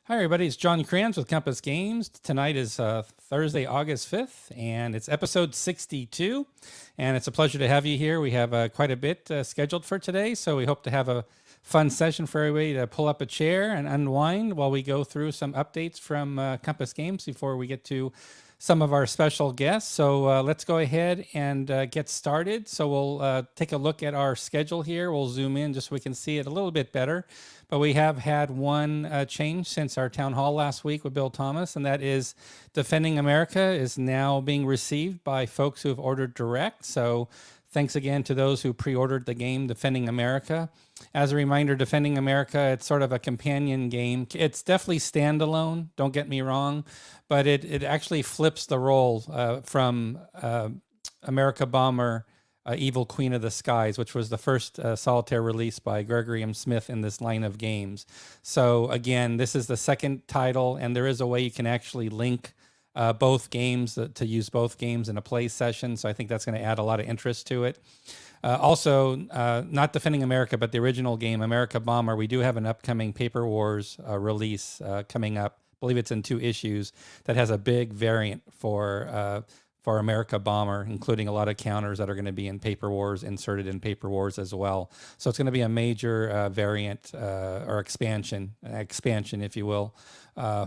Hi, everybody. It's John Kranz with Compass Games. Tonight is Thursday, August 5th, and it's episode 62. And it's a pleasure to have you here. We have quite a bit scheduled for today, so we hope to have a fun session for everybody to pull up a chair and unwind while we go through some updates from Compass Games before we get to some of our special guests. So let's go ahead and get started. So we'll take a look at our schedule here. We'll zoom in just so we can see it a little bit better. But we have had one change since our town hall last week with Bill Thomas, and that is Defending America is now being received by folks who have ordered direct. So thanks again to those who pre-ordered the game Defending America. As a reminder, Defending America, it's sort of a companion game. It's definitely standalone, don't get me wrong, but it actually flips the role from America Bomber, Evil Queen of the Skies, which was the first solitaire release by Gregory M. Smith in this line of games. So again, this is the second title, and there is a way you can actually link both games to use both games in a play session. So I think that's going to add a lot of interest to it. Also, not Defending America, but the original game, America Bomber, we do have an upcoming Paper Wars release coming up. I believe it's in 2 issues that has a big variant for America Bomber, including a lot of counters that are going to be in Paper Wars, inserted in Paper Wars as well. So it's going to be a major variant or expansion, if you will,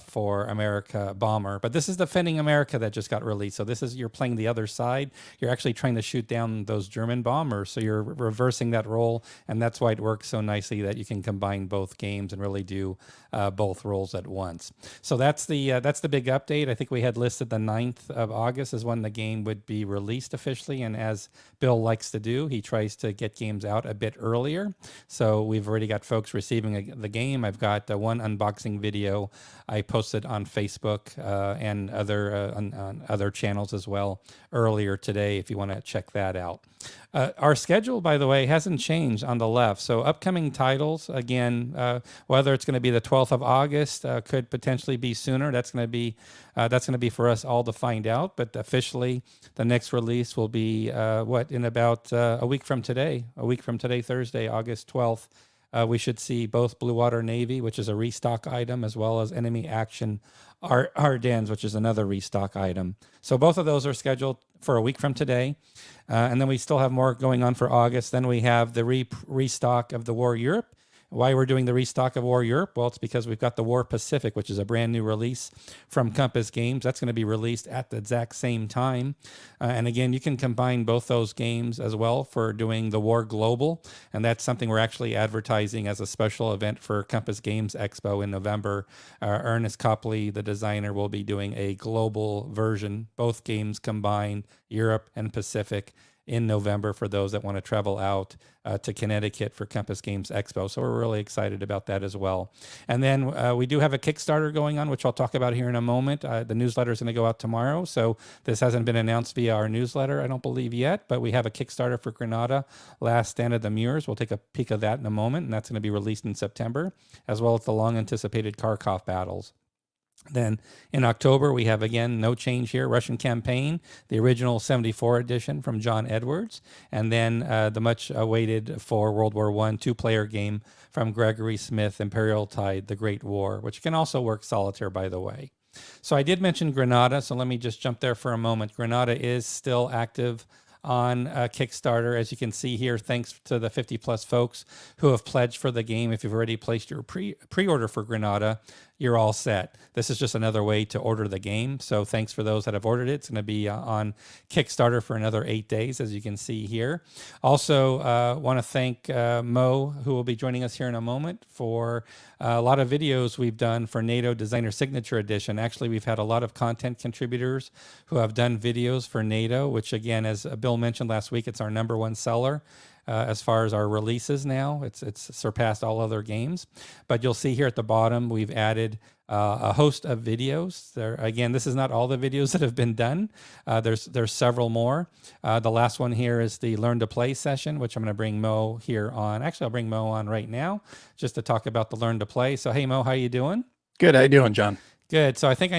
for America Bomber. But this is Defending America that just got released. So this is, you're playing the other side. You're actually trying to shoot down those German bombers. So you're reversing that role. And that's why it works so nicely that you can combine both games and really do both roles at once. So that's the big update. I think we had listed the 9th of August as when the game would be released officially. And as Bill likes to do, he tries to get games out a bit earlier. So we've already got folks receiving the game. I've got one unboxing video I posted on Facebook and on other channels as well earlier today, if you want to check that out. Our schedule, by the way, hasn't changed on the left. So upcoming titles, again, whether it's going to be the 12th of August, could potentially be sooner. That's going to be for us all to find out. But officially, the next release will be in about a week from today. A week from today, Thursday, August 12th. We should see both Blue Water Navy, which is a restock item, as well as Enemy Action Ardennes, which is another restock item. So both of those are scheduled for a week from today. And then we still have more going on for August. Then we have the restock of the War Europe. Why we're doing the restock of War Europe? Well, it's because we've got the War Pacific, which is a brand new release from Compass Games. That's going to be released at the exact same time. And again, you can combine both those games as well for doing the War Global. And that's something we're actually advertising as a special event for Compass Games Expo in November. Ernest Copley, the designer, will be doing a global version, both games combined, Europe and Pacific, in November for those that want to travel out to Connecticut for Compass Games Expo. So we're really excited about that as well. And then we do have a Kickstarter going on, which I'll talk about here in a moment. The newsletter is going to go out tomorrow. So this hasn't been announced via our newsletter, I don't believe yet, but we have a Kickstarter for Granada, Last Stand of the Muirs. We'll take a peek of that in a moment, and that's going to be released in September, as well as the long anticipated Kharkov battles. Then in October, we have, again, no change here, Russian Campaign, the original 74 edition from John Edwards, and then the much awaited for World War I two-player game from Gregory Smith, Imperial Tide, The Great War, which can also work solitaire, by the way. So I did mention Granada, so let me just jump there for a moment. Granada is still active on Kickstarter, as you can see here, thanks to the 50 plus folks who have pledged for the game. If you've already placed your pre-order for Granada, you're all set. This is just another way to order the game. So thanks for those that have ordered it. It's going to be on Kickstarter for another 8 days, as you can see here. Also, want to thank Mo, who will be joining us here in a moment, for a lot of videos we've done for NATO Designer Signature Edition. Actually, we've had a lot of content contributors who have done videos for NATO, which, again, as Bill mentioned last week, it's our #1 seller. As far as our releases now, it's surpassed all other games. But you'll see here at the bottom, we've added a host of videos. Again, this is not all the videos that have been done. There's several more. The last one here is the Learn to Play session, which I'm going to bring Mo here on. Actually, I'll bring Mo on right now just to talk about the Learn to Play. So, hey, Mo, how you doing? Good. How you doing, John? Good. So I think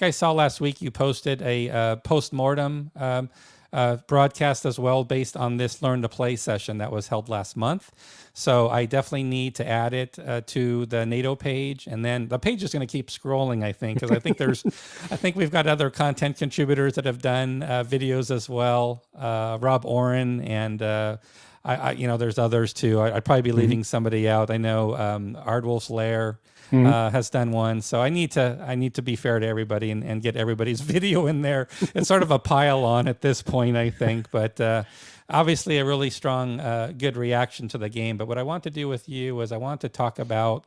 I saw last week you posted a post-mortem broadcast as well based on this Learn to Play session that was held last month. So I definitely need to add it to the NATO page, and then the page is going to keep scrolling, I think, because I think we've got other content contributors that have done videos as well. Rob Oren and there's others too. I'd probably be leaving somebody out. I know Ardwolf's Lair has done one. So I need to be fair to everybody and get everybody's video in there. It's sort of a pile on at this point, I think, but obviously a really strong, good reaction to the game. But what I want to do with you is I want to talk about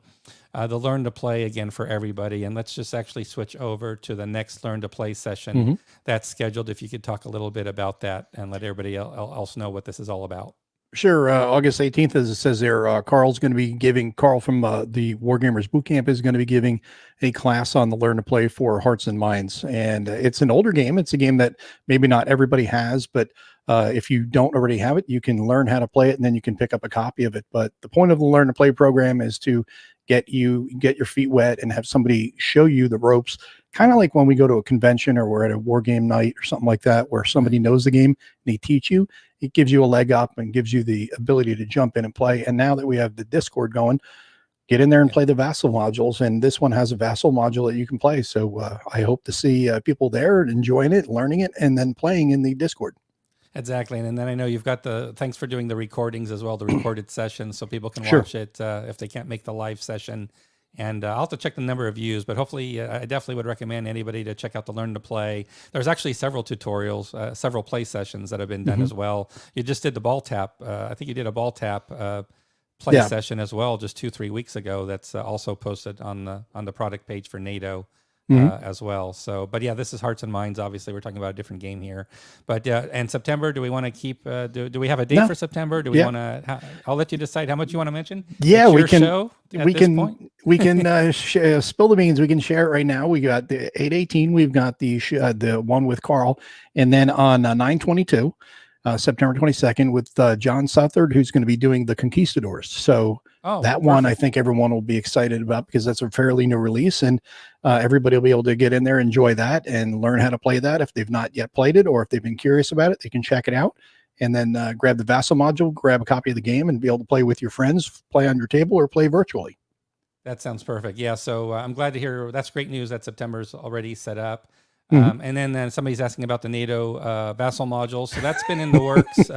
the Learn to Play again for everybody. And let's just actually switch over to the next Learn to Play session that's scheduled. If you could talk a little bit about that and let everybody else know what this is all about. Sure. August 18th, as it says there, Carl from the Wargamers Bootcamp is going to be giving a class on the Learn to Play for Hearts and Minds. And it's an older game. It's a game that maybe not everybody has, but if you don't already have it, you can learn how to play it and then you can pick up a copy of it. But the point of the Learn to Play program is to get your feet wet and have somebody show you the ropes, kind of like when we go to a convention or we're at a war game night or something like that, where somebody knows the game and they teach you. It gives you a leg up and gives you the ability to jump in and play. And now that we have the Discord going, get in there and play the Vassal modules. And this one has a Vassal module that you can play. So I hope to see people there enjoying it, learning it, and then playing in the Discord. Exactly. And then I know you've got thanks for doing the recordings as well, the recorded sessions, so people can watch it if they can't make the live session. And I'll have to check the number of views, but hopefully I definitely would recommend anybody to check out the Learn to Play. There's actually several tutorials, several play sessions that have been done as well. You just did the ball tap. I think you did a ball tap play session as well just 2-3 weeks ago. That's also posted on the product page for NATO as well. So, but yeah, this is Hearts and Minds. Obviously, we're talking about a different game here. But and September, do we want to keep? Do we have a date No. for September? Do we Yeah. want to? I'll let you decide how much you want to mention. Yeah, It's we your can. show at We this can. point. We can spill the beans. We can share it right now. We got the 8/18. We've got the one with Carl, and then on 9/22, September 22nd, with John Southard, who's going to be doing the Conquistadors. So that one, I think everyone will be excited about because that's a fairly new release, and everybody will be able to get in there, enjoy that, and learn how to play that if they've not yet played it, or if they've been curious about it, they can check it out. And then grab the Vassal module, grab a copy of the game, and be able to play with your friends, play on your table, or play virtually. That sounds perfect. Yeah, so I'm glad to hear. That's great news that September's already set up. And then somebody's asking about the NATO Vassal module. So that's been in the works.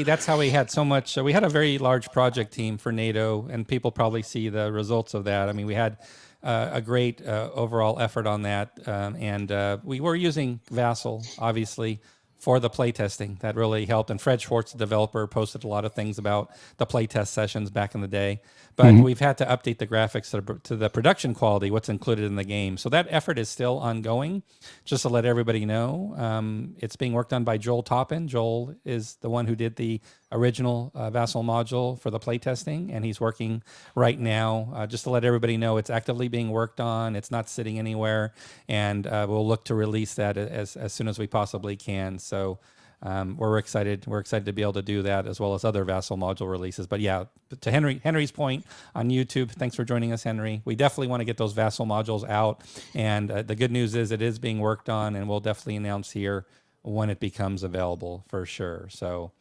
That's how we had so much. We had a very large project team for NATO, and people probably see the results of that. I mean, we had a great overall effort on that. And we were using Vassal, obviously, for the playtesting. That really helped. And Fred Schwartz, the developer, posted a lot of things about the playtest sessions back in the day. But we've had to update the graphics to the production quality, what's included in the game. So that effort is still ongoing. Just to let everybody know, it's being worked on by Joel Toppin. Joel is the one who did the original Vassal module for the playtesting, and he's working right now. Just to let everybody know, it's actively being worked on. It's not sitting anywhere, and we'll look to release that as soon as we possibly can. So we're excited. We're excited to be able to do that, as well as other Vassal module releases. But yeah, to Henry's point on YouTube, thanks for joining us, Henry. We definitely want to get those Vassal modules out, and the good news is it is being worked on, and we'll definitely announce here when it becomes available for sure. So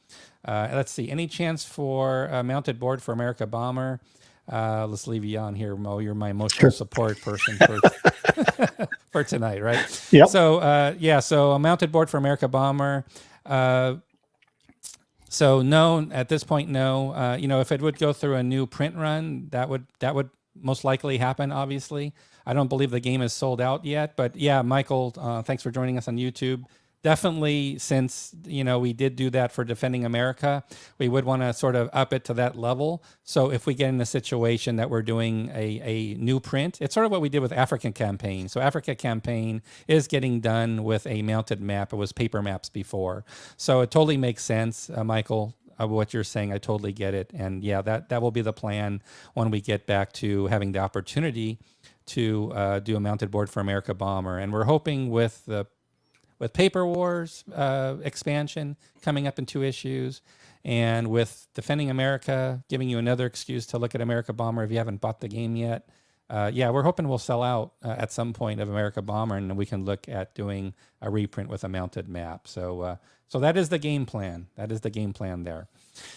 let's see. Any chance for a mounted board for America Bomber? Let's leave you on here, Mo. You're my emotional support person for tonight, right? Yep. So so a mounted board for America Bomber. So no, at this point, no. If it would go through a new print run, that would most likely happen. Obviously, I don't believe the game is sold out yet. But yeah, Michael, thanks for joining us on YouTube. Definitely, since we did do that for Defending America, we would want to sort of up it to that level. So if we get in a situation that we're doing a new print, it's sort of what we did with African Campaign. So Africa Campaign is getting done with a mounted map. It was paper maps before. So it totally makes sense, Michael, what you're saying. I totally get it. And yeah, that will be the plan when we get back to having the opportunity to do a mounted board for America Bomber. And we're hoping with Paper Wars expansion coming up in 2 issues, and with Defending America giving you another excuse to look at America Bomber if you haven't bought the game yet. We're hoping we'll sell out at some point of America Bomber, and we can look at doing a reprint with a mounted map. So that is the game plan. That is the game plan there.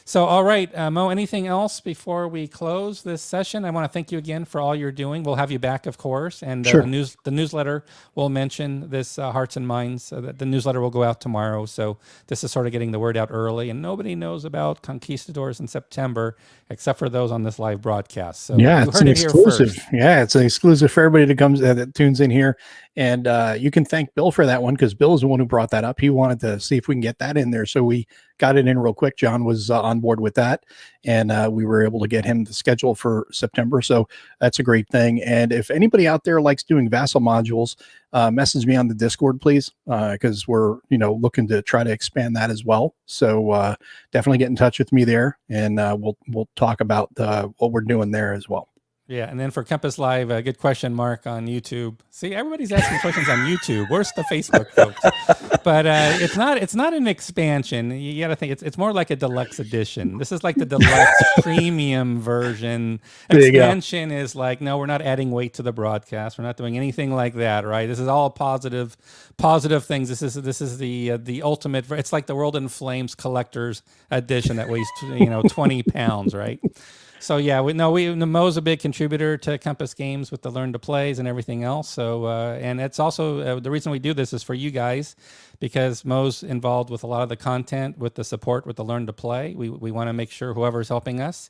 So, all right, Mo, anything else before we close this session? I want to thank you again for all you're doing. We'll have you back, of course. And Sure. the newsletter will mention this Hearts and Minds. The newsletter will go out tomorrow. So this is sort of getting the word out early. And nobody knows about Conquistadors in September except for those on this live broadcast. So yeah, you it's heard an it here exclusive. first. Yeah, it's an exclusive for everybody that tunes in here. And you can thank Bill for that one, because Bill is the one who brought that up. He wanted to see if we can get that in there. So we got it in real quick. John was on board with that, and we were able to get him the schedule for September. So that's a great thing. And if anybody out there likes doing Vassal modules, message me on the Discord, please, because we're looking to try to expand that as well. So definitely get in touch with me there, and we'll talk about what we're doing there as well. Yeah, and then for Compass Live, good question, Mark, on YouTube. See, everybody's asking questions on YouTube. Where's the Facebook folks? But it's not an expansion. You got to think it's more like a deluxe edition. This is like the deluxe premium version. Expansion is like, no, we're not adding weight to the broadcast. We're not doing anything like that, right? This is all positive things. This is the ultimate. It's like the World in Flames collector's edition that weighs 20 pounds, right? So yeah, Mo's a big contributor to Compass Games with the Learn to Plays and everything else. So and it's also the reason we do this is for you guys, because Mo's involved with a lot of the content, with the support, with the Learn to Play. We want to make sure whoever's helping us,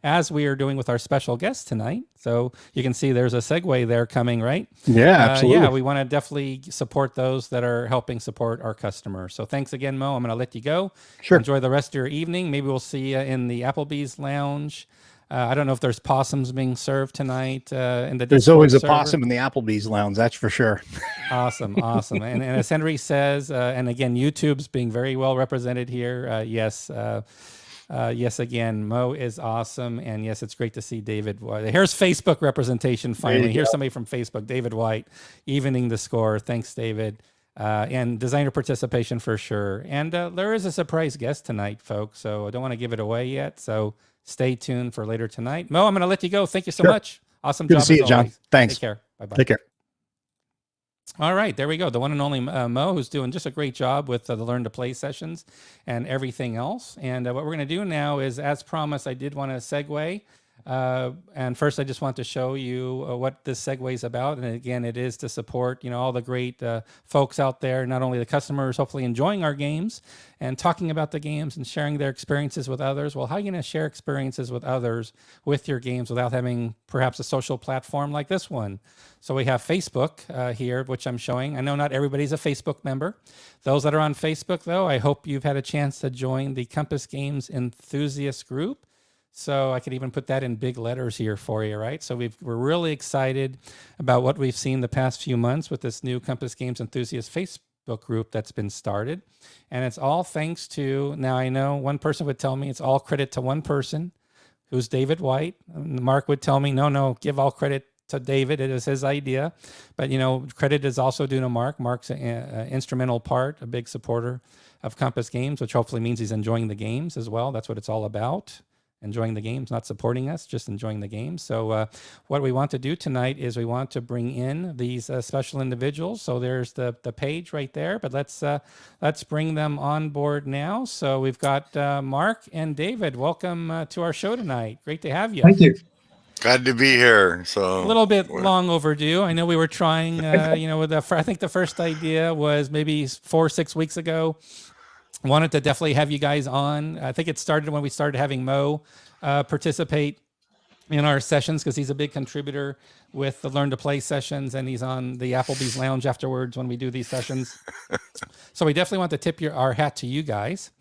as we are doing with our special guest tonight. So you can see there's a segue there coming, right? Yeah, absolutely. We want to definitely support those that are helping support our customers. So thanks again, Mo. I'm going to let you go. Sure. Enjoy the rest of your evening. Maybe we'll see you in the Applebee's lounge I don't know if there's possums being served tonight in the There's Discord always a server. possum in the Applebee's lounge, that's for sure. Awesome. And as Henry says, and again, YouTube's being very well represented here. Yes. Yes, again, Mo is awesome. And yes, it's great to see David White. Here's Facebook representation finally. Here's somebody from Facebook, David White, evening the score. Thanks, David. And designer participation for sure. And there is a surprise guest tonight, folks. So I don't want to give it away yet. So stay tuned for later tonight. Mo, I'm going to let you go. Thank you so much. Awesome Good job to see as you, John. always. Thanks. Take care. Bye-bye. Take care. All right, there we go. The one and only Mo, who's doing just a great job with the Learn to Play sessions and everything else. And what we're going to do now is, as promised, I did want to segue. And first, I just want to show you what this segue is about. And again, it is to support, all the great folks out there, not only the customers, hopefully enjoying our games and talking about the games and sharing their experiences with others. Well, how are you going to share experiences with others with your games without having perhaps a social platform like this one? So we have Facebook here, which I'm showing. I know not everybody's a Facebook member. Those that are on Facebook, though, I hope you've had a chance to join the Compass Games Enthusiast group. So I could even put that in big letters here for you, right? So we're really excited about what we've seen the past few months with this new Compass Games Enthusiast Facebook group that's been started. And it's all thanks to, now I know one person would tell me it's all credit to one person, who's David White. Mark would tell me, no, give all credit to David. It is his idea. But, credit is also due to Mark. Mark's an instrumental part, a big supporter of Compass Games, which hopefully means he's enjoying the games as well. That's what it's all about. Enjoying the games, not supporting us, just enjoying the games. So what we want to do tonight is we want to bring in these special individuals. So there's the page right there, but let's bring them on board now. So we've got Mark and David. Welcome to our show tonight. Great to have you. Thank you. Glad to be here. So a little bit long overdue. I know we were trying, with I think the first idea was maybe 4 or 6 weeks ago. Wanted to definitely have you guys on. I think it started when we started having Mo participate in our sessions, because he's a big contributor with the Learn to Play sessions, and he's on the Applebee's Lounge afterwards when we do these sessions. So we definitely want to tip our hat to you guys.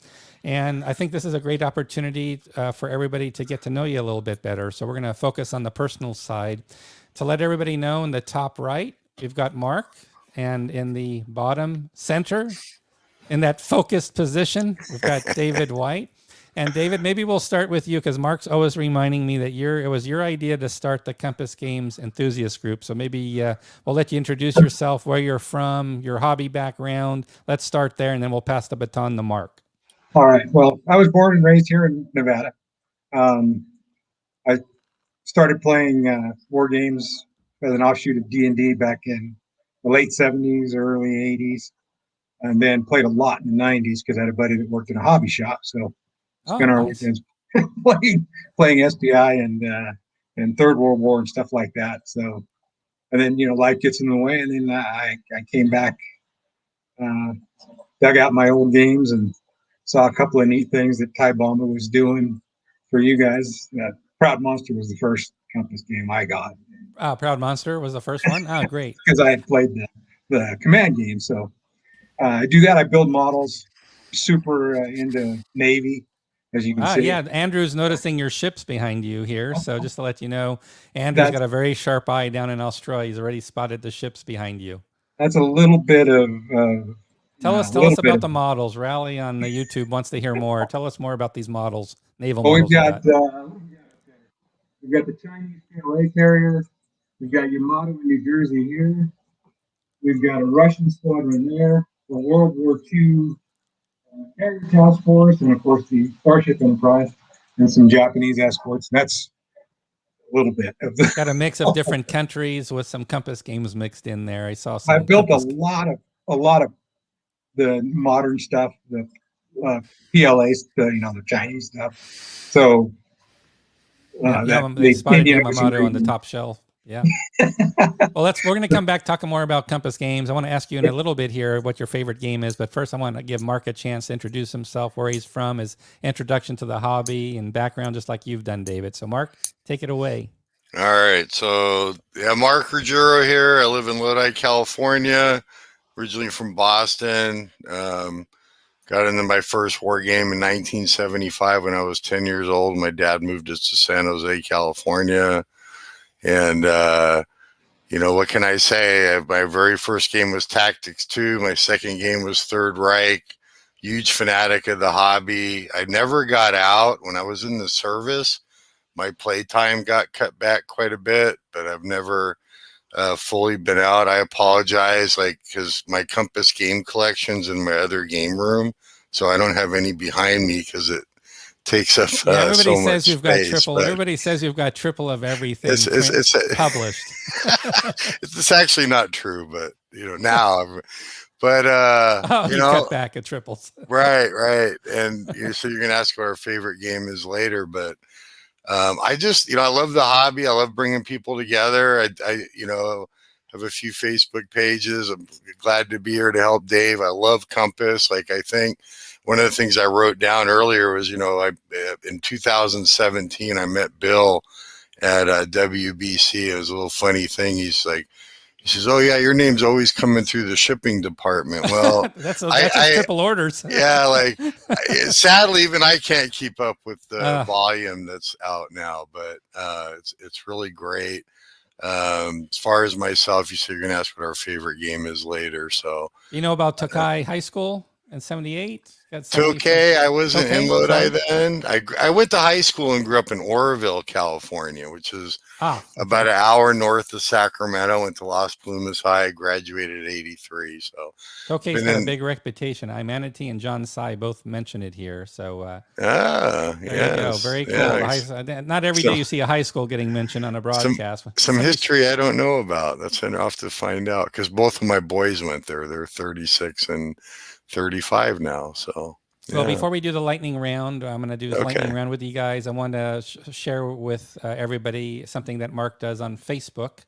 And I think this is a great opportunity for everybody to get to know you a little bit better. So we're going to focus on the personal side. To let everybody know, in the top right, we've got Mark, and in the bottom center, in that focused position, we've got David White. And David, maybe we'll start with you, because Mark's always reminding me that it was your idea to start the Compass Games Enthusiast group. So maybe we'll let you introduce yourself, where you're from, your hobby background. Let's start there, and then we'll pass the baton to Mark. All right. Well, I was born and raised here in Nevada. I started playing war games as an offshoot of D&D back in the late 70s, early 80s. And then played a lot in the 90s because I had a buddy that worked in a hobby shop. So spent our weekends playing SPI and Third World War and stuff like that. So, and then, life gets in the way. And then I came back, dug out my old games and saw a couple of neat things that Ty Bomber was doing for you guys. Proud Monster was the first Compass game I got. Proud Monster was the first one? Oh, great. Because I had played the command game. So, I do that. I build models. Super into Navy, as you can see. Yeah, Andrew's noticing your ships behind you here. So just to let you know, Andrew's got a very sharp eye down in Australia. He's already spotted the ships behind you. That's a little bit of. Tell us about the models. Rally on the YouTube wants to hear more. Tell us more about these models, naval models. We've got the Chinese PLA carrier. We've got Yamato in New Jersey here. We've got a Russian squadron there. The World War II carrier task force, and of course the Starship Enterprise, and some Japanese escorts. That's a little bit of the. Got a mix of different countries with some Compass games mixed in there. I saw some. I built a lot of the modern stuff, the PLAs, the Chinese stuff. So they spotted Yamamoto on the top shelf. Yeah. Well, we're going to come back talking more about Compass Games. I want to ask you in a little bit here what your favorite game is, but first I want to give Mark a chance to introduce himself, where he's from, his introduction to the hobby and background, just like you've done, David. So Mark, take it away. All right. So Mark Ruggiero here. I live in Lodi, California, originally from Boston. Got got into my first war game in 1975 when I was 10 years old. My dad moved us to San Jose, California. And, what can I say? My very first game was Tactics 2. My second game was Third Reich. Huge fanatic of the hobby. I never got out. When I was in the service, my playtime got cut back quite a bit, but I've never fully been out. I apologize, because my Compass game collection's in my other game room, so I don't have any behind me because it takes up everybody so says much you've space, got triple. Everybody says you've got triple of everything it's published. It's actually not true, but now. But you cut back at triples. Right. And so you're gonna ask what our favorite game is later, but I just I love the hobby. I love bringing people together. I have a few Facebook pages. I'm glad to be here to help Dave. I love Compass. I think one of the things I wrote down earlier was in 2017 I met Bill at WBC. It was a little funny thing. He says, "Oh yeah, your name's always coming through the shipping department." Well, that's triple orders. Yeah, sadly, even I can't keep up with the volume that's out now, but it's really great. As far as myself, you said you're gonna ask what our favorite game is later. So about Tokai High School in '78. Tokai, I wasn't in Lodi sorry. then. I went to high school and grew up in Oroville, California, which is about an hour north of Sacramento. Went to Las Plumas High, graduated at 83. So Tokay's got a big reputation. Imanity and John Sai both mention it here. So there you go. Very cool. Yeah. Not every day you see a high school getting mentioned on a broadcast. Some history I don't know about. That's enough to find out because both of my boys went there. They're 36 and 35 now. So well, before we do the lightning round, I'm going to do the lightning round with you guys. I want to share with everybody something that Mark does on Facebook,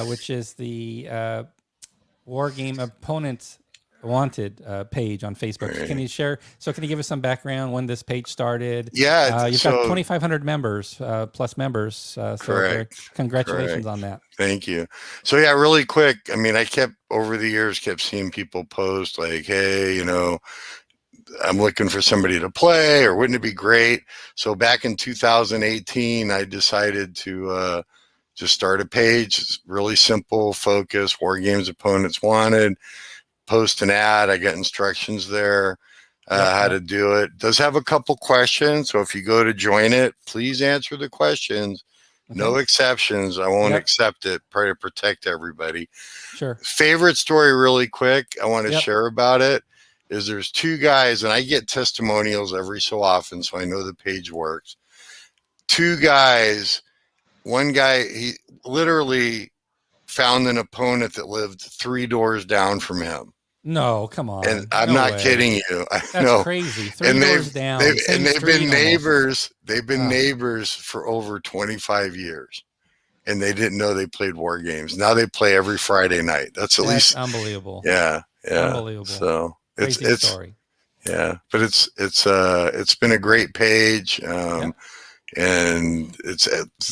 which is the War Game Opponents Wanted page on Facebook. Right. Can you share? So can you give us some background when this page started? Yeah. You've got 2,500 members, plus members. Correct. So congratulations on that. Thank you. So yeah, really quick. I mean, I over the years kept seeing people post hey, I'm looking for somebody to play, or wouldn't it be great? So back in 2018, I decided to just start a page. It's really simple, focus, War Games Opponents Wanted. Post an ad. I got instructions there how to do it. It does have a couple questions, so if you go to join it, please answer the questions. Okay. No exceptions. I won't accept it. Try to protect everybody. Sure. Favorite story, really quick, I want to share about it. Is there's two guys, and I get testimonials every so often, so I know the page works. Two guys. One guy, he literally found an opponent that lived 3 doors down from him. No, come on. And I'm not kidding you. That's crazy. 3 doors down. They've been neighbors. They've been neighbors for over 25 years. And they didn't know they played war games. Now they play every Friday night. That's at least unbelievable. Yeah. Unbelievable. So it's story. Yeah. But it's been a great page. And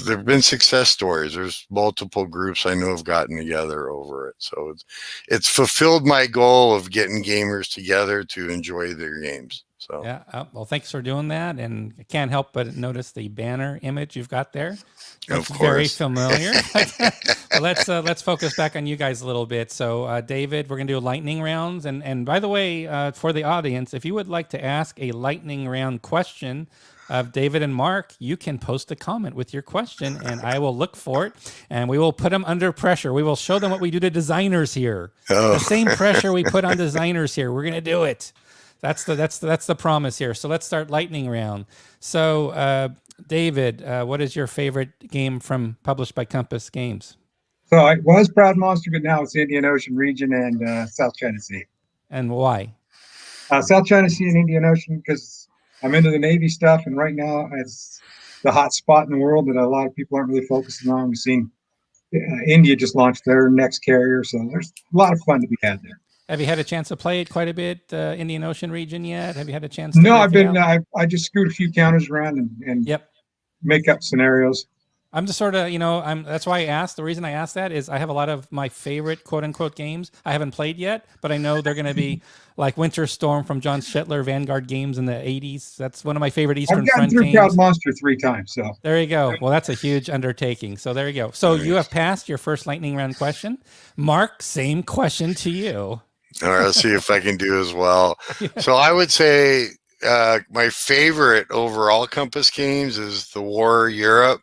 there've been success stories. There's multiple groups I know have gotten together over it. So it's fulfilled my goal of getting gamers together to enjoy their games. So well, thanks for doing that. And I can't help but notice the banner image you've got there. Of course. Very familiar. Well, let's focus back on you guys a little bit. So David, we're gonna do lightning rounds. And by the way, for the audience, if you would like to ask a lightning round question of David and Mark, you can post a comment with your question and I will look for it and we will put them under pressure. We will show them what we do to designers here. The same pressure we put on designers here. We're going to do it. That's the promise here. So let's start lightning round. So David, what is your favorite game published by Compass Games? So I was Proud Monster, but now it's Indian Ocean region and South China Sea. And why? South China Sea and Indian Ocean because I'm into the Navy stuff, and right now it's the hot spot in the world that a lot of people aren't really focusing on. We've seen India just launched their next carrier, so there's a lot of fun to be had there. Have you had a chance to play it quite a bit, Indian Ocean region yet? Have you had a chance? No, I've been. I just screwed a few counters around and make up scenarios. I'm just sort of, that's why I asked. The reason I asked that is I have a lot of my favorite quote unquote games I haven't played yet, but I know they're going to be like Winter Storm from John Shetler, Vanguard games in the 80s. That's one of my favorite I've Eastern gotten Front through games. Proud Monster 3 times, so There you go. Well, that's a huge undertaking. So there you go. So you have passed your first lightning round question. Mark, same question to you. All right, let's see if I can do as well. So I would say my favorite overall Compass games is the War Europe.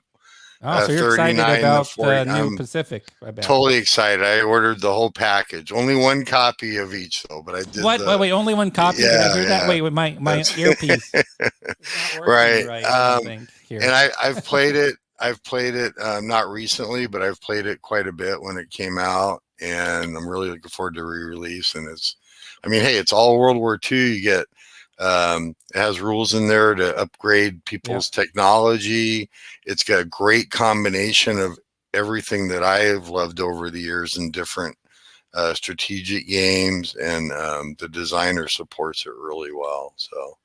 Oh, so you're excited 39 to about 40. New I'm Pacific, I bet. totally excited. I ordered the whole package. Only one copy of each, though. But I did. Wait, only one copy? Did I hear that? Wait, my earpiece. It's not working right. I don't think. Here. And I've played it. I've played it not recently, but I've played it quite a bit when it came out, and I'm really looking forward to re-release. And it's all World War II. You get it has rules in there to upgrade people's technology. It's got a great combination of everything that I have loved over the years in different strategic games, and the designer supports it really well. So.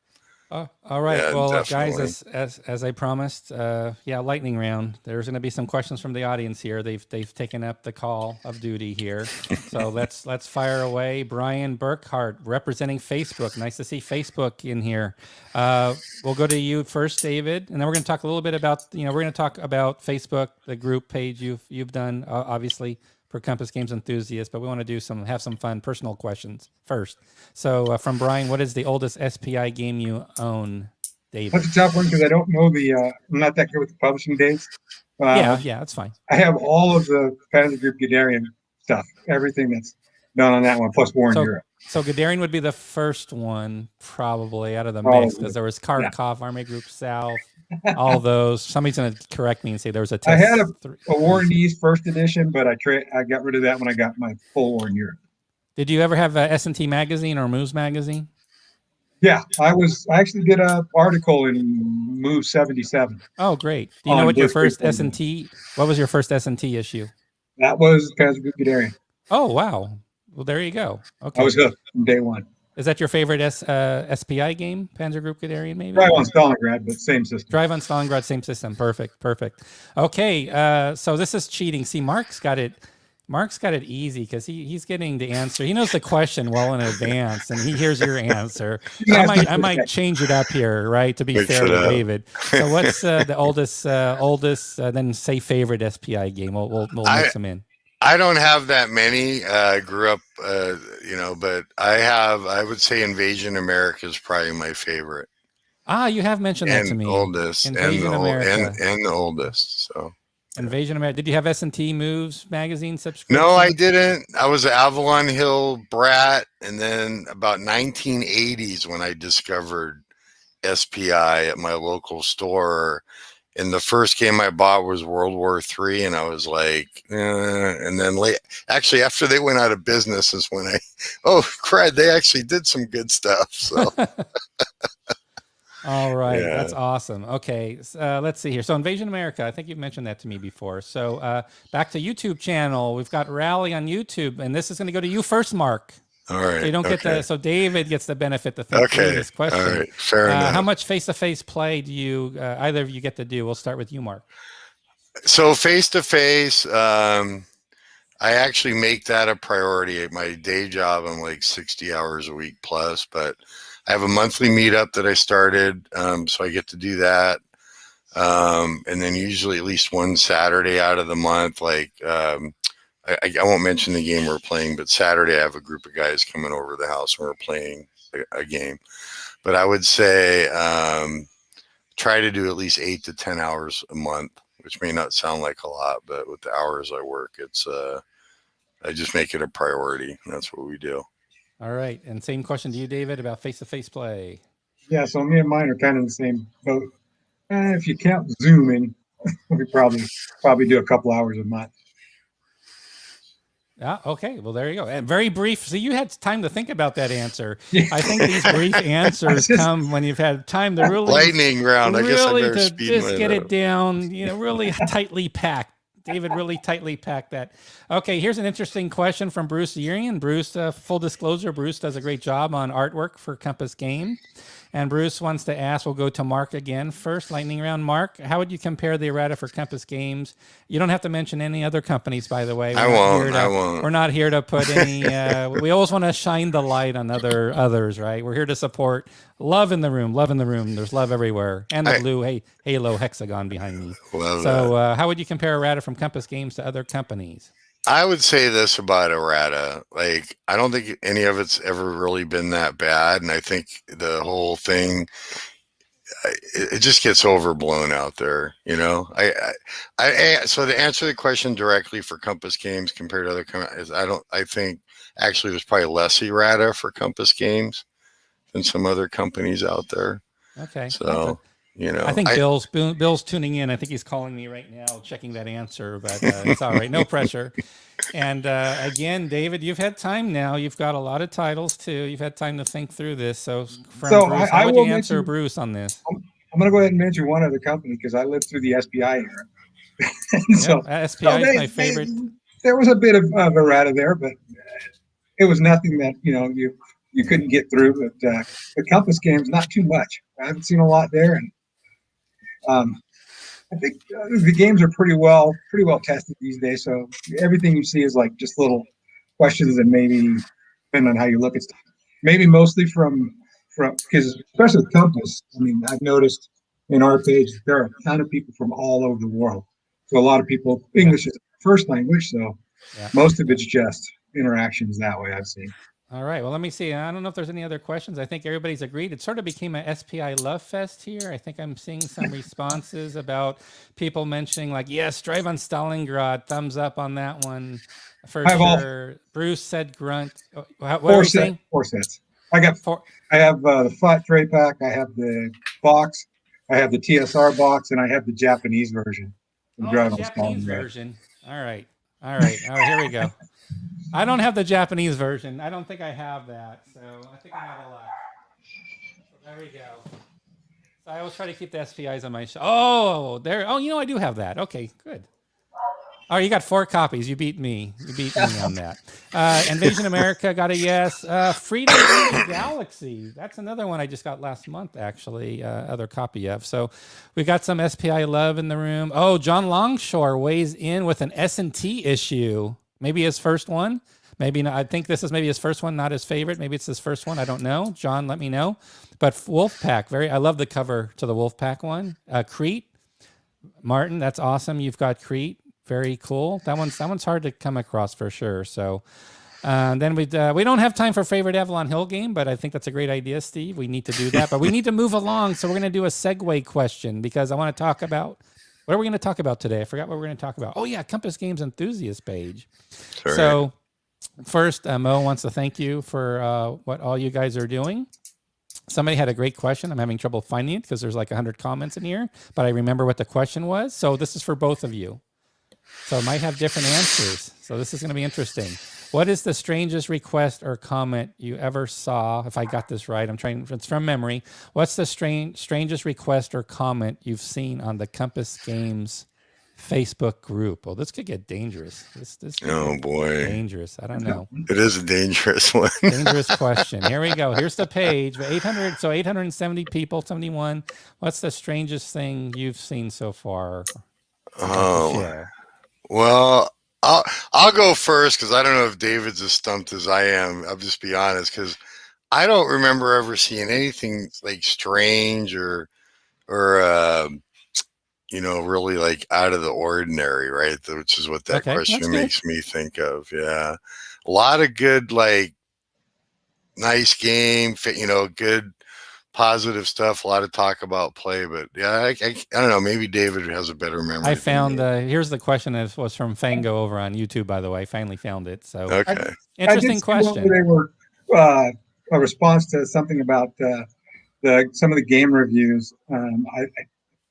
All right. Yeah, well, definitely. guys, as I promised, lightning round. There's going to be some questions from the audience here. They've taken up the call of duty here. So let's fire away. Brian Burkhart, representing Facebook. Nice to see Facebook in here. We'll go to you first, David, and then we're going to talk a little bit about we're going to talk about Facebook, the group page you've done, obviously, for Compass Games enthusiasts, but we want to have some fun personal questions first. So from Brian, what is the oldest SPI game you own, David? That's a tough one because I don't know I'm not that good with the publishing dates. Yeah, that's fine. I have all of the Fantasy Group Guderian stuff, everything that's done on that one, plus War in Europe. So Guderian would be the first one, probably, out of the mix, because there was Kharkov, Army Group South, all those. Somebody's going to correct me and say there was a test. I had a War in the East first edition, but I got rid of that when I got my full War in Europe. Did you ever have a S&T magazine or Moves magazine? Yeah, I actually did an article in Move 77. Oh, great. Do you know what your first S&T, what was your first S&T issue? That was Panzer Group Guderian. Oh, wow. Well, there you go. Okay. I was hooked from day one. Is that your favorite SPI game, Panzer Group Guderian, maybe? Drive on Stalingrad, but same system. Drive on Stalingrad, same system. Perfect. Okay, so this is cheating. See, Mark's got it easy because he's getting the answer. He knows the question well in advance, and he hears your answer. I might change it up here, right, to be fair to David. So what's the oldest, then say favorite SPI game? We'll mix them in. I don't have that many. I grew up, but I would say Invasion America is probably my favorite. You have mentioned that to me. Oldest, Invasion America. And the oldest. So Invasion America. Did you have S&T Moves magazine subscription? No, I didn't. I was an Avalon Hill brat, and then about 1980s when I discovered SPI at my local store. And the first game I bought was World War III, and I was like, and then actually after they went out of business is when crud, they actually did some good stuff. So. All right. Yeah. That's awesome. Okay. Let's see here. So Invasion America, I think you've mentioned that to me before. So back to YouTube channel. We've got Rally on YouTube, and this is going to go to you first, Mark. All right. So you don't get so David gets the benefit to think through this question. All right. Fair enough. How much face-to-face play do you, either of you get to do? We'll start with you, Mark. So face-to-face, I actually make that a priority. At my day job, I'm like 60 hours a week plus, but I have a monthly meetup that I started, so I get to do that. And then usually at least one Saturday out of the month, I won't mention the game we're playing, but Saturday I have a group of guys coming over to the house and we're playing a game. But I would say try to do at least 8 to 10 hours a month, which may not sound like a lot, but with the hours I work, it's I just make it a priority. That's what we do. All right. And same question to you, David, about face-to-face play. Yeah, so me and mine are kind of in the same boat. If you count Zooming, we probably do a couple hours a month. Okay. Well, there you go. And very brief. See, you had time to think about that answer. Yeah. I think these brief answers come when you've had time to really lightning round. I guess I better to just get it down. Really tightly packed. David really tightly packed that. Okay, here's an interesting question from Bruce Urian. Bruce, full disclosure, Bruce does a great job on artwork for Compass Game. And Bruce wants to ask, we'll go to Mark again first, lightning round. Mark, how would you compare the errata for Compass Games? You don't have to mention any other companies, by the way. I won't. We're not here to put any, we always want to shine the light on others, right? We're here to support love in the room, love in the room. There's love everywhere. And the blue halo hexagon behind me. So how would you compare errata from Compass Games to other companies? I would say this about errata. Like, I don't think any of it's ever really been that bad. And I think the whole thing, it just gets overblown out there, you know? So to answer the question directly for Compass Games compared to other companies, I think actually there's probably less errata for Compass Games than some other companies out there. Okay. So, you know, I think Bill's tuning in. I think he's calling me right now, checking that answer, but it's all right. No pressure. And again, David, you've had time now. You've got a lot of titles too. You've had time to think through this. So, Bruce, how would you answer Bruce on this? I'm going to go ahead and mention one other company because I lived through the SPI era. SPI is my favorite. There was a bit of errata there, but it was nothing that you couldn't get through. But the Compass Games, not too much. I haven't seen a lot there, and I think the games are pretty well tested these days. So everything you see is like just little questions, and maybe depending on how you look at stuff, maybe mostly from because especially with Compass, I mean, I've noticed in our page there are a ton of people from all over the world. So a lot of people, English is their first language, so most of it's just interactions that way I've seen. All right. Well, let me see. I don't know if there's any other questions. I think everybody's agreed. It sort of became a SPI love fest here. I think I'm seeing some responses about people mentioning like, yes, Drive on Stalingrad, thumbs up on that one for sure. Bruce said grunt. What were you saying? 4 sets. I got 4. I have the flat tray pack. I have the box. I have the TSR box, and I have the Japanese version. Japanese version. All right. Here we go. I don't have the Japanese version. I don't think I have that. So I think I'm out of luck. So there we go. So I always try to keep the SPIs on my show. Oh, there. Oh, I do have that. Okay, good. Oh, you got 4 copies. You beat me. On that. Invasion America got a yes. Freedom Galaxy. That's another one I just got last month, actually. Other copy of. So we got some SPI love in the room. Oh, John Longshore weighs in with an S&T issue. Maybe his first one. Maybe not. I think this is maybe his first one, not his favorite. Maybe it's his first one. I don't know. John, let me know. But Wolfpack, I love the cover to the Wolfpack one. Crete. Martin, that's awesome. You've got Crete. Very cool. That one's hard to come across for sure. So then we don't have time for favorite Avalon Hill game, but I think that's a great idea, Steve. We need to do that, but we need to move along. So we're going to do a segue question because I want to talk about, what are we going to talk about today? I forgot what we're going to talk about. Oh yeah, Compass Games enthusiast page. Sorry. So first, Mo wants to thank you for what all you guys are doing. Somebody had a great question. I'm having trouble finding it because there's like 100 comments in here, but I remember what the question was. So this is for both of you. So it might have different answers. So this is going to be interesting. What is the strangest request or comment you ever saw? If I got this right, it's from memory. What's the strangest request or comment you've seen on the Compass Games Facebook group? Well, this could get dangerous. This oh boy, dangerous. I don't know. It is a dangerous one. Dangerous question. Here we go. Here's the page. 870 people, 71. What's the strangest thing you've seen so far? Well, I'll go first because I don't know if David's as stumped as I am. I'll just be honest because I don't remember ever seeing anything like strange or really like out of the ordinary, right? Which is what that question makes me think of. Yeah, a lot of good, like nice game, good. Positive stuff, a lot of talk about play, but yeah, I don't know. Maybe David has a better memory. I found here's the question that was from Fango over on YouTube, by the way. I finally found it. So okay, interesting question. They were a response to something about some of the game reviews. I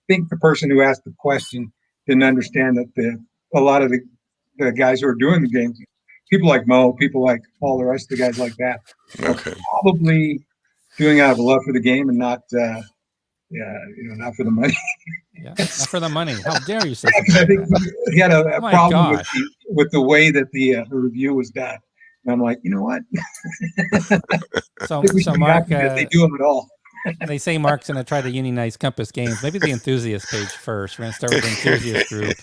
think the person who asked the question didn't understand that a lot of the guys who are doing the games, people like Mo, people like all the rest of the guys like that, are probably doing out of love for the game and not not for the money. Yeah, not for the money. How dare you say that? I think he had a problem with the way that the review was done. And I'm like, you know what? So Mark, they do them at all. They say Mark's going to try to unionize Compass Games. Maybe the enthusiast page first. We're going to start with the enthusiast group.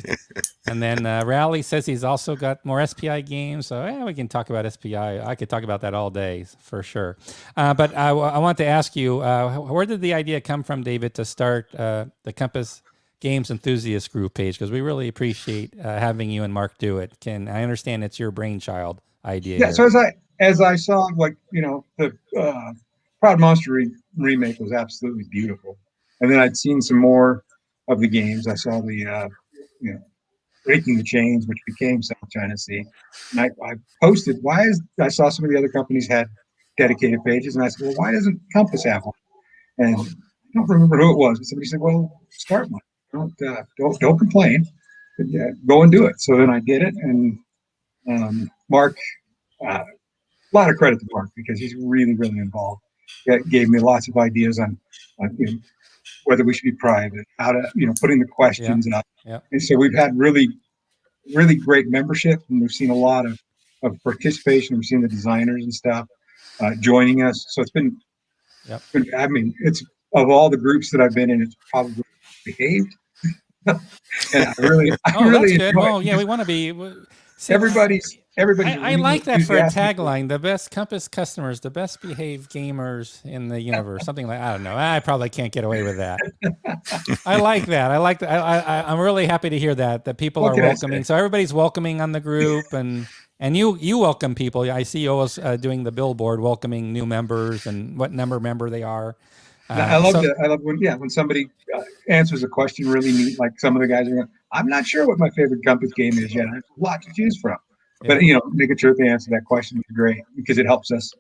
And then Rally says he's also got more SPI games. So we can talk about SPI. I could talk about that all day for sure. But I want to ask you, where did the idea come from, David, to start the Compass Games enthusiast group page? Because we really appreciate having you and Mark do it. I understand it's your brainchild idea? Yeah. Here? So as I saw, like, the Proud Monster remake was absolutely beautiful, and then I'd seen some more of the games. I saw the Breaking the Chains, which became South China Sea, and I posted, I saw some of the other companies had dedicated pages, and I said, well, why doesn't Compass have one? And I don't remember who it was, but somebody said, well, start one. Don't complain, but go and do it. So then I did it, and Mark, a lot of credit to Mark because he's really, really involved. He gave me lots of ideas on whether we should be private, how to, putting the questions up. Yeah. And so we've had really, really great membership, and we've seen a lot of participation. We've seen the designers and stuff joining us. So it's been, I mean, it's, of all the groups that I've been in, it's probably behaved. And I really that's good. Well, yeah, we want to be. See, everybody's. I like that for a tagline. The best Compass customers, the best behaved gamers in the universe. Something like, I don't know. I probably can't get away with that. I like that. I'm really happy to hear that people are welcoming. So everybody's welcoming on the group, and you welcome people. I see you always doing the billboard, welcoming new members and what member they are. I love when somebody answers a question really neat. Like some of the guys are going, I'm not sure what my favorite Compass game is yet. I have a lot to choose from. But making sure they answer that question is great because it helps us.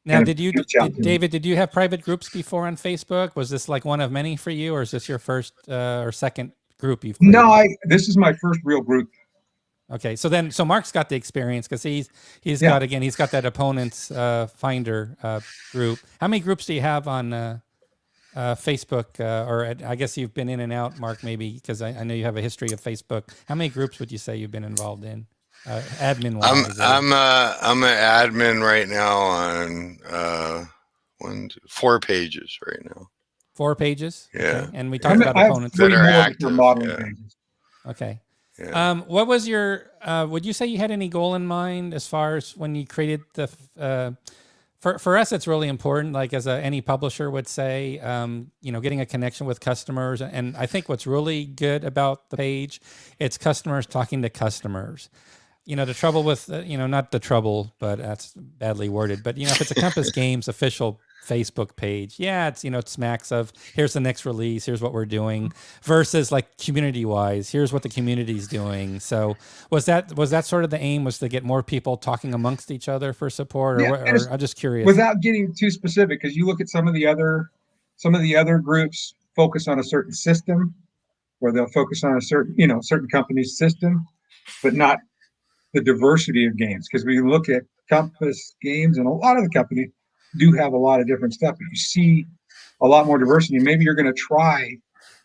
Now, David, did you have private groups before on Facebook? Was this like one of many for you, or is this your first or second group you've created? No, this is my first real group. Okay, so Mark's got the experience because he's got that opponents finder group. How many groups do you have on Facebook? Or I guess you've been in and out, Mark, maybe because I know you have a history of Facebook. How many groups would you say you've been involved in? Admin wise, I'm an admin right now on 4 pages right now. 4 pages. Yeah, okay. And we talked about opponents that are active. Pages. Okay. Yeah. What was your? Would you say you had any goal in mind as far as when you created the? For us, it's really important. Like as any publisher would say, getting a connection with customers. And I think what's really good about the page, it's customers talking to customers. The trouble with, not the trouble, but that's badly worded. But, if it's a Compass Games official Facebook page, it's, it smacks of here's the next release, here's what we're doing, versus like community wise, here's what the community's doing. So was that sort of the aim, was to get more people talking amongst each other for support, or I'm just curious. Without getting too specific, because you look at some of the other groups focus on a certain system, or they'll focus on a certain company's system, but not the diversity of games. Because we look at Compass Games, and a lot of the companies do have a lot of different stuff, but you see a lot more diversity. Maybe you're going to try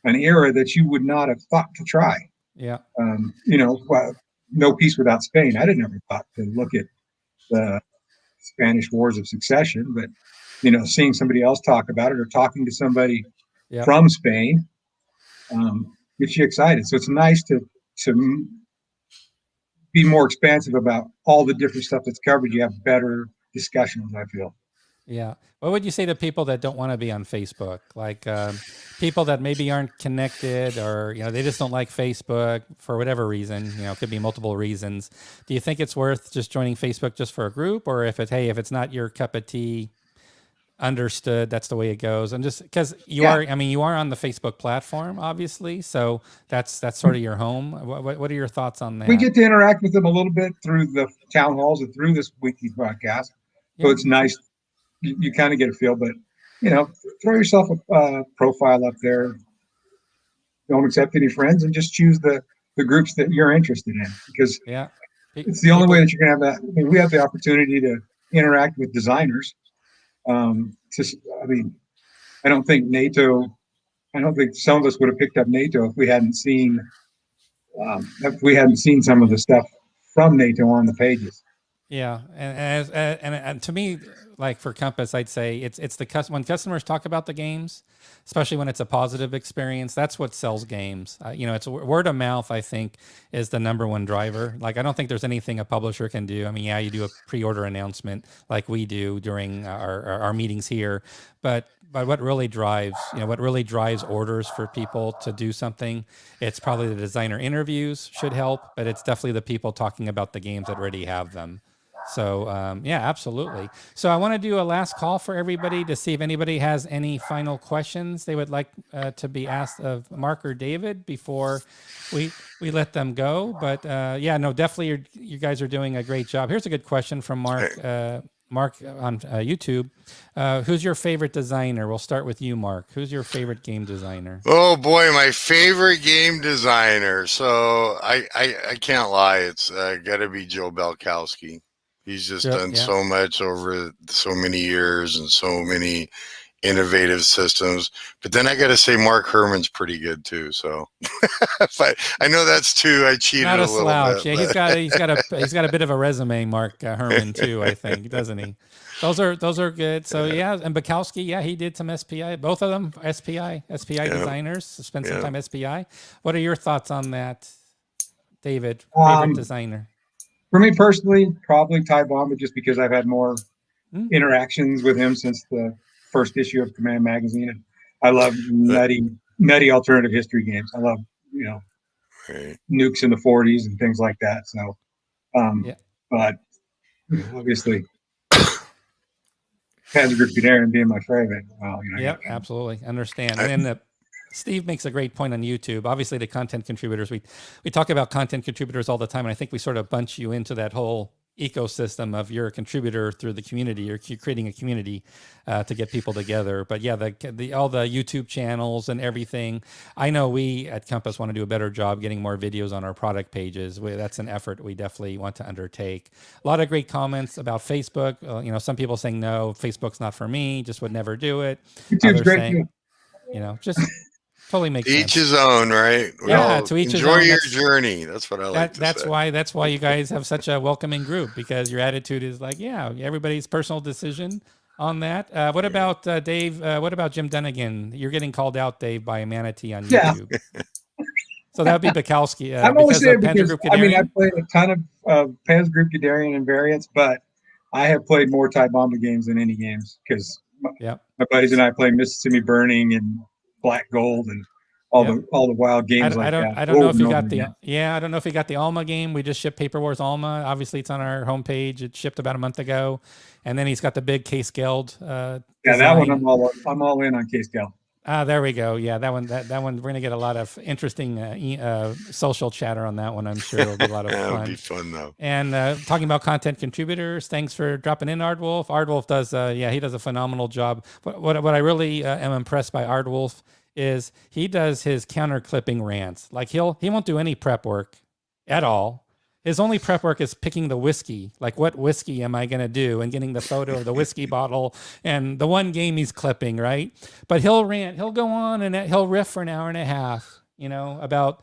an era that you would not have thought to try. Yeah. No Peace Without Spain. I didn't ever thought to look at the Spanish Wars of Succession, but seeing somebody else talk about it, or talking to somebody from Spain, gets you excited. So it's nice to be more expansive about all the different stuff that's covered. You have better discussions, I feel. Yeah. What would you say to people that don't want to be on Facebook? Like people that maybe aren't connected, or, they just don't like Facebook for whatever reason, it could be multiple reasons. Do you think it's worth just joining Facebook just for a group? Or if it's not your cup of tea, understood, that's the way it goes? And just because you are on the Facebook platform, obviously, so that's sort of your home. What are your thoughts on that? We get to interact with them a little bit through the town halls and through this weekly broadcast, so it's nice. You kind of get a feel, but throw yourself a profile up there. Don't accept any friends, and just choose the groups that you're interested in, because it's the only way that you're gonna have that. I mean, we have the opportunity to interact with designers. I don't think some of us would have picked up NATO if we hadn't seen some of the stuff from NATO on the pages. Yeah, and to me, like for Compass, I'd say it's the when customers talk about the games, especially when it's a positive experience, that's what sells games. It's word of mouth, I think, is the number one driver. Like, I don't think there's anything a publisher can do. I mean, yeah, you do a pre-order announcement like we do during our meetings here, but what really drives, what really drives orders for people to do something, it's probably the designer interviews should help, but it's definitely the people talking about the games that already have them. So yeah, absolutely. So I want to do a last call for everybody to see if anybody has any final questions they would like to be asked of Mark or David before we let them go. But yeah, no, definitely you guys are doing a great job. Here's a good question from Mark. Mark on YouTube. Who's your favorite designer? We'll start with you, Mark. Who's your favorite game designer? Oh boy, my favorite game designer. So I can't lie. It's got to be Joe Belkowski. He's just done so much over so many years and so many innovative systems. But then I got to say Mark Herman's pretty good too. So but I know that's too. I cheated Not a little slouch. bit. Yeah, he's got a bit of a resume, Mark Herman too. I think, doesn't he? Those are good. So yeah, and Bukowski, yeah, he did some SPI. Both of them SPI designers. Spent some time SPI. What are your thoughts on that, David? Favorite designer? For me personally, probably Ty Bomba, just because I've had more interactions with him since the first issue of Command Magazine. And I love nutty alternative history games. I love, nukes in the 40s and things like that. So, but obviously, Panzer Guderian being my favorite. Well, absolutely understand. And then Steve makes a great point on YouTube. Obviously, the content contributors, we talk about content contributors all the time, and I think we sort of bunch you into that whole ecosystem of you're a contributor through the community. You're creating a community to get people together. But yeah, all the YouTube channels and everything. I know we at Compass want to do a better job getting more videos on our product pages. That's an effort we definitely want to undertake. A lot of great comments about Facebook. Some people saying no, Facebook's not for me. Just would never do it. YouTube's great saying, just totally makes sense. Each his own, right? To each his own. Enjoy your journey. That's what I like to say. That's why you guys have such a welcoming group, because your attitude is like, everybody's personal decision on that. What about Dave? What about Jim Dunnigan? You're getting called out, Dave, by a manatee on YouTube. So that would be Bukowski. I'm only saying because I played a ton of Panzer Group Guderian and variants, but I have played more Ty Bomba games than any games because my buddies and I play Mississippi Burning and Black Gold and all the wild games I don't know if you got I don't know if you got the Alma game. We just shipped Paper Wars Alma. Obviously, it's on our homepage. It shipped about a month ago, and then he's got the big Case Geld. That one I'm all in on Case Geld. There we go. Yeah, that one. We're gonna get a lot of interesting social chatter on that one. I'm sure it'll be a lot of fun. It'll be fun though. And talking about content contributors, thanks for dropping in, Ardwolf. Ardwolf does, he does a phenomenal job. What I really am impressed by Ardwolf is he does his counter clipping rants. Like he won't do any prep work at all. His only prep work is picking the whiskey. Like, what whiskey am I going to do? And getting the photo of the whiskey bottle and the one game he's clipping, right? But he'll rant. He'll go on and he'll riff for an hour and a half, about,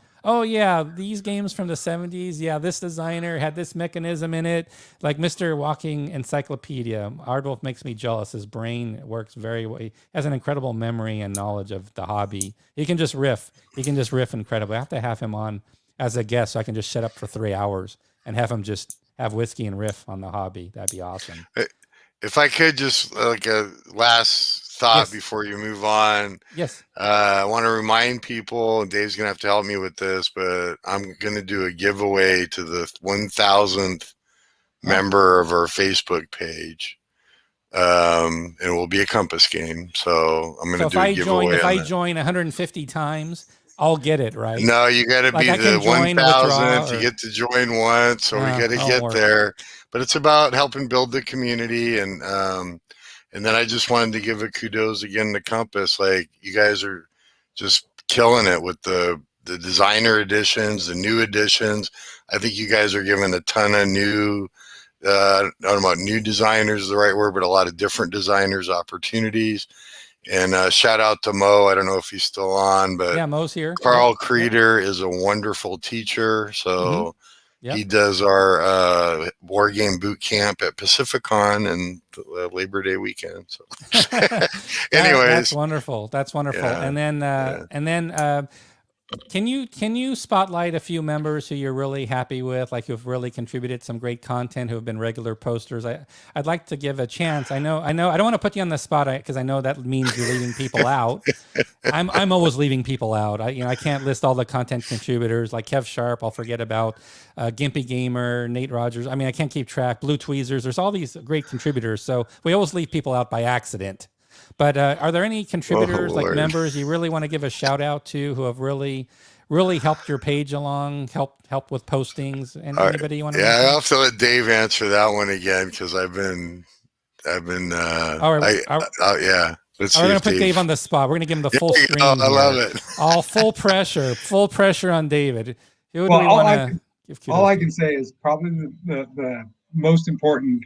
these games from the 70s. Yeah, this designer had this mechanism in it. Like Mr. Walking Encyclopedia. Ardwolf makes me jealous. His brain works very well. He has an incredible memory and knowledge of the hobby. He can just riff. Incredibly. I have to have him on as a guest, so I can just shut up for 3 hours and have him just have whiskey and riff on the hobby. That'd be awesome. If I could just like a last thought before you move on. Yes. I want to remind people, and Dave's going to have to help me with this, but I'm going to do a giveaway to the 1,000th member of our Facebook page. It will be a Compass game. So I'm going to do a giveaway. If I join 150 times, I'll get it, right? No, you got to be the 1,000th. You get to join once, so we got to get there. But it's about helping build the community, and then I just wanted to give a kudos again to Compass. Like, you guys are just killing it with the designer editions, the new editions. I think you guys are giving a ton of new, I don't know about new designers is the right word, but a lot of different designers opportunities. And shout out to Mo. I don't know if he's still on, but Mo's here. Carl Creeder is a wonderful teacher. So Yep. He does our war game boot camp at Pacificon and Labor Day weekend. So, That's anyways, wonderful. That's wonderful. Yeah, And then, yeah. can you spotlight a few members who you're really happy with, like who've really contributed some great content, who have been regular posters? I'd like to give a chance. I know. I don't want to put you on the spot because I know that means you're leaving people out. I'm always leaving people out. I can't list all the content contributors like Kev Sharp. I'll forget about Gimpy Gamer, Nate Rogers. I mean, I can't keep track. Blue Tweezers. There's all these great contributors. So we always leave people out by accident. But are there any contributors, like Lord. members, you really want to give a shout out to who have really helped your page along, help with postings? And anybody you want to? Yeah, mention? I'll have to let Dave answer that one again because I've been. All right. Yeah. Let's see. We're gonna put Dave on the spot. We're gonna give him the full screen. I love it. All full pressure on David. Who do Well, we want to give kudos all I to? can say is probably the most important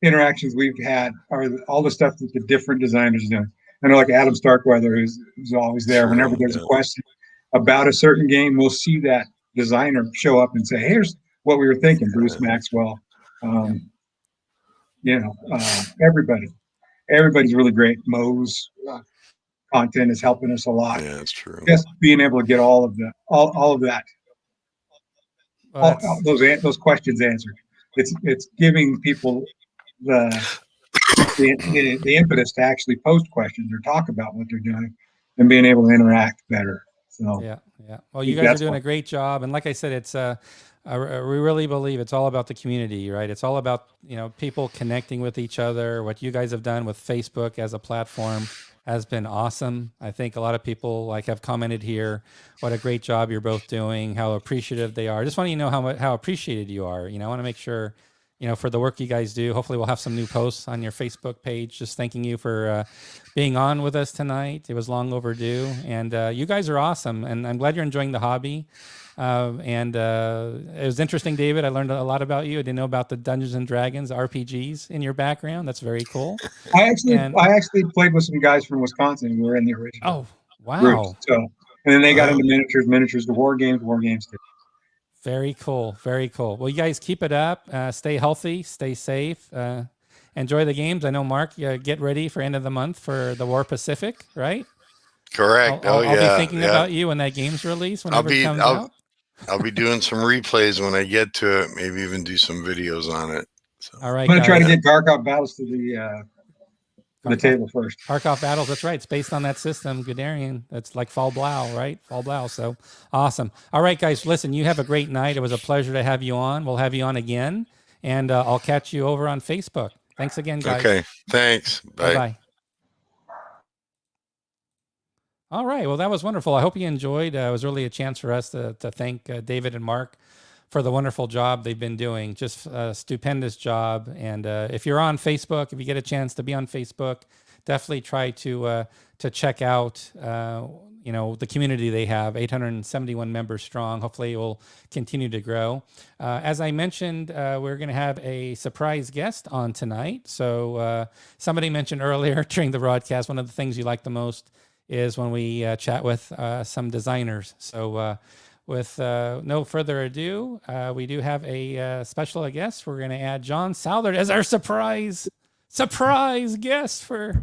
interactions we've had are all the stuff that the different designers are doing. I know, like Adam Starkweather, who's always there. Sure, Whenever there's a question about a certain game, we'll see that designer show up and say, "Here's what we were thinking." Bruce Maxwell, everybody's really great. Mo's content is helping us a lot. Yeah, that's true. Just being able to get all of that, those questions answered. It's giving people the impetus to actually post questions or talk about what they're doing and being able to interact better. So yeah. Well, you guys are doing a great job, and like I said, it's we really believe it's all about the community, right? It's all about people connecting with each other. What you guys have done with Facebook as a platform has been awesome. I think a lot of people have commented here, what a great job you're both doing, how appreciative they are. I just want you to know how appreciated you are. I want to make sure, for the work you guys do. Hopefully we'll have some new posts on your Facebook page, just thanking you for being on with us tonight. It was long overdue, and you guys are awesome, and I'm glad you're enjoying the hobby. And it was interesting, David. I learned a lot about you. I didn't know about the Dungeons and Dragons RPGs in your background. That's very cool. I actually played with some guys from Wisconsin who were in the original. Oh, wow. Group. So, and then they got into miniatures to war games too. Very cool. Very cool. Well, you guys keep it up. Stay healthy. Stay safe. Enjoy the games. I know, Mark, get ready for end of the month for the War Pacific, right? Correct. I'll be thinking about you when that game's released. Whenever it comes out. I'll be doing some replays when I get to it. Maybe even do some videos on it. So. All right. I'm going to try to get Garkov Battles to the table first. Garkov Battles. That's right. It's based on that system, Guderian. That's like Fall Blau, right? Fall Blau. So awesome. All right, guys. Listen, you have a great night. It was a pleasure to have you on. We'll have you on again, and I'll catch you over on Facebook. Thanks again, guys. Okay. Thanks. Bye. Bye. All right. Well, that was wonderful. I hope you enjoyed. It was really a chance for us to thank David and Mark for the wonderful job they've been doing. Just a stupendous job. And if you're on Facebook, if you get a chance to be on Facebook, definitely try to check out the community they have. 871 members strong. Hopefully it will continue to grow. As I mentioned, we're going to have a surprise guest on tonight. So somebody mentioned earlier during the broadcast, one of the things you like the most is when we chat with some designers. So with no further ado, we do have a special guest. We're going to add John Southard as our surprise guest for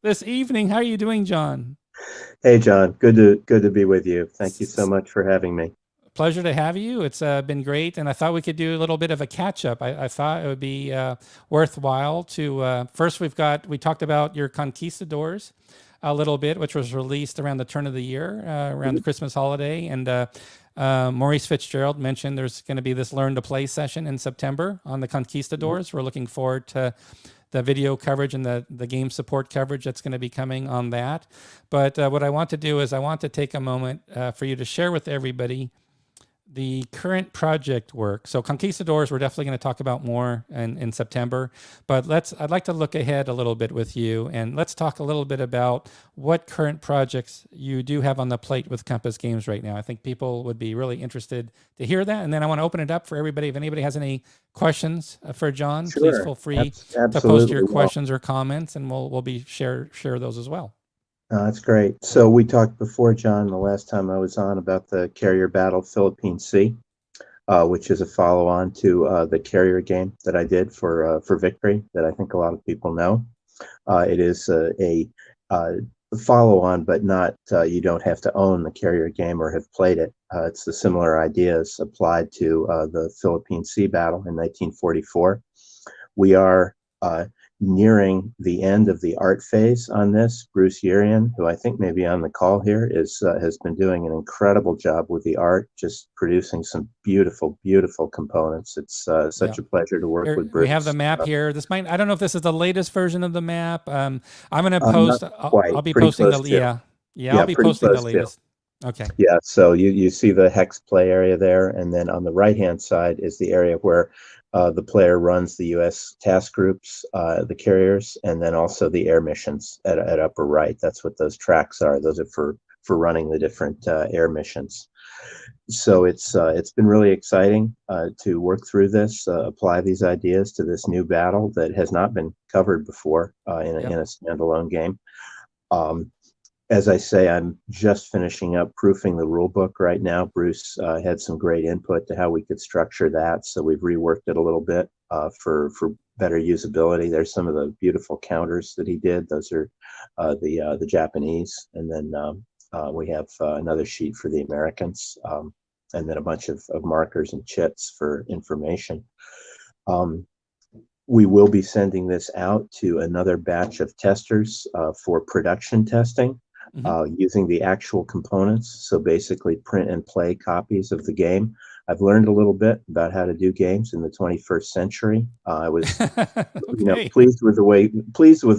this evening. How are you doing, John? Hey, John. Good to be with you. Thank you so much for having me. Pleasure to have you. It's been great, and I thought we could do a little bit of a catch-up. I thought it would be worthwhile to first we talked about your Conquistadors a little bit, which was released around the turn of the year, around the Christmas holiday. And Maurice Fitzgerald mentioned there's going to be this Learn to Play session in September on the Conquistadors. We're looking forward to the video coverage and the game support coverage that's going to be coming on that. But what I want to do is I want to take a moment for you to share with everybody the current project work. So Conquistadors, we're definitely going to talk about more in September, but I'd like to look ahead a little bit with you, and let's talk a little bit about what current projects you do have on the plate with Compass Games right now. I think people would be really interested to hear that. And then I want to open it up for everybody. If anybody has any questions for John, Sure. please feel free to post Absolutely your will. questions or comments, and we'll share those as well. That's great. So we talked before, John, the last time I was on about the carrier battle Philippine Sea, which is a follow-on to the carrier game that I did for Victory that I think a lot of people know. It is a follow-on, but not you don't have to own the carrier game or have played it. It's the similar ideas applied to the Philippine Sea battle in 1944. We are nearing the end of the art phase on this. Bruce Urian, who I think may be on the call here, has been doing an incredible job with the art, just producing some beautiful, beautiful components. It's such a pleasure to work with Bruce. We have the map here. I don't know if this is the latest version of the map. I'm going to Not post, quite. I'll be Pretty posting close to. I'll be pretty posting the close to. latest. Okay. Yeah, so you see the hex play area there, and then on the right-hand side is the area where the player runs the U.S. task groups, the carriers, and then also the air missions at upper right. That's what those tracks are. Those are for running the different air missions. So it's been really exciting to work through this, apply these ideas to this new battle that has not been covered before in a standalone game. As I say, I'm just finishing up proofing the rule book right now. Bruce had some great input to how we could structure that, so we've reworked it a little bit for better usability. There's some of the beautiful counters that he did. Those are the Japanese, and then we have another sheet for the Americans, and then a bunch of markers and chits for information. We will be sending this out to another batch of testers for production testing. Using the actual components. So basically print and play copies of the game. I've learned a little bit about how to do games in the 21st century. I was pleased with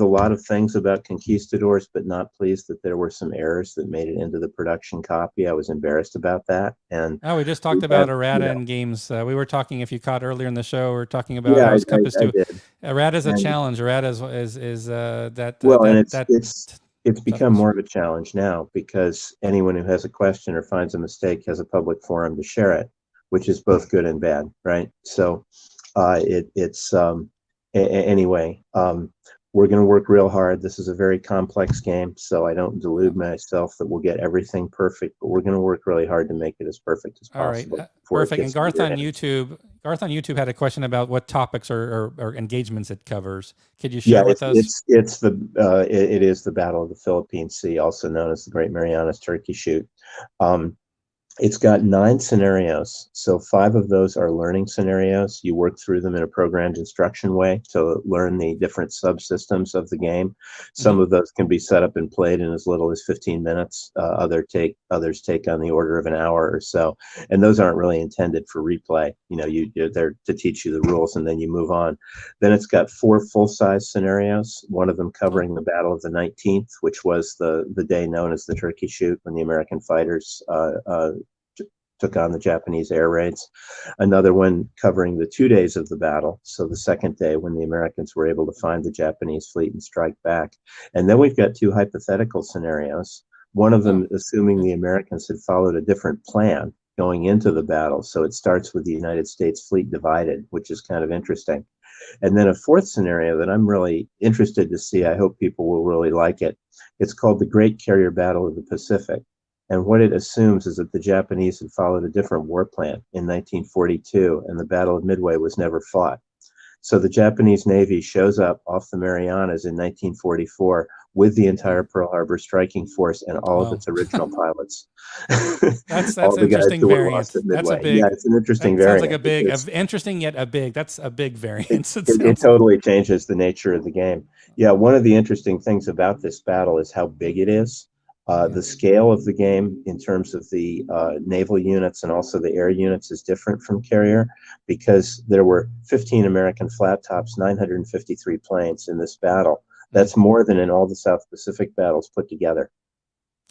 a lot of things about Conquistadors, but not pleased that there were some errors that made it into the production copy. I was embarrassed about that. And we just talked about errata in games. We were talking, if you caught earlier in the show, we were talking about how Compass 2. Errata is a challenge. Errata is that. Well, and it's become more of a challenge now because anyone who has a question or finds a mistake has a public forum to share it, which is both good and bad, right? So anyway, we're going to work real hard. This is a very complex game, so I don't delude myself that we'll get everything perfect, but we're going to work really hard to make it as perfect as possible. All right, perfect. And Garth on YouTube had a question about what topics or engagements it covers. Could you share with us? It is the Battle of the Philippine Sea, also known as the Great Marianas Turkey Shoot. It's got 9 scenarios, so 5 of those are learning scenarios. You work through them in a programmed instruction way to learn the different subsystems of the game. Some of those can be set up and played in as little as 15 minutes. Others take on the order of an hour or so, and those aren't really intended for replay. You're there to teach you the rules, and then you move on. Then it's got 4 full-size scenarios, one of them covering the Battle of the 19th, which was the day known as the Turkey Shoot, when the American fighters took on the Japanese air raids. Another one covering the 2 days of the battle, so the second day when the Americans were able to find the Japanese fleet and strike back. And then we've got 2 hypothetical scenarios, one of them assuming the Americans had followed a different plan going into the battle. So it starts with the United States fleet divided, which is kind of interesting. And then a 4th scenario that I'm really interested to see, I hope people will really like it. It's called the Great Carrier Battle of the Pacific. And what it assumes is that the Japanese had followed a different war plan in 1942, and the Battle of Midway was never fought. So the Japanese Navy shows up off the Marianas in 1944 with the entire Pearl Harbor striking force and all of its original pilots. That's an interesting variant. That's a big. Yeah, it's an interesting variant. Sounds like a big, interesting yet a big. That's a big variance. It totally changes the nature of the game. Yeah, one of the interesting things about this battle is how big it is. The scale of the game in terms of the naval units and also the air units is different from Carrier because there were 15 American flat tops, 953 planes in this battle. That's more than in all the South Pacific battles put together.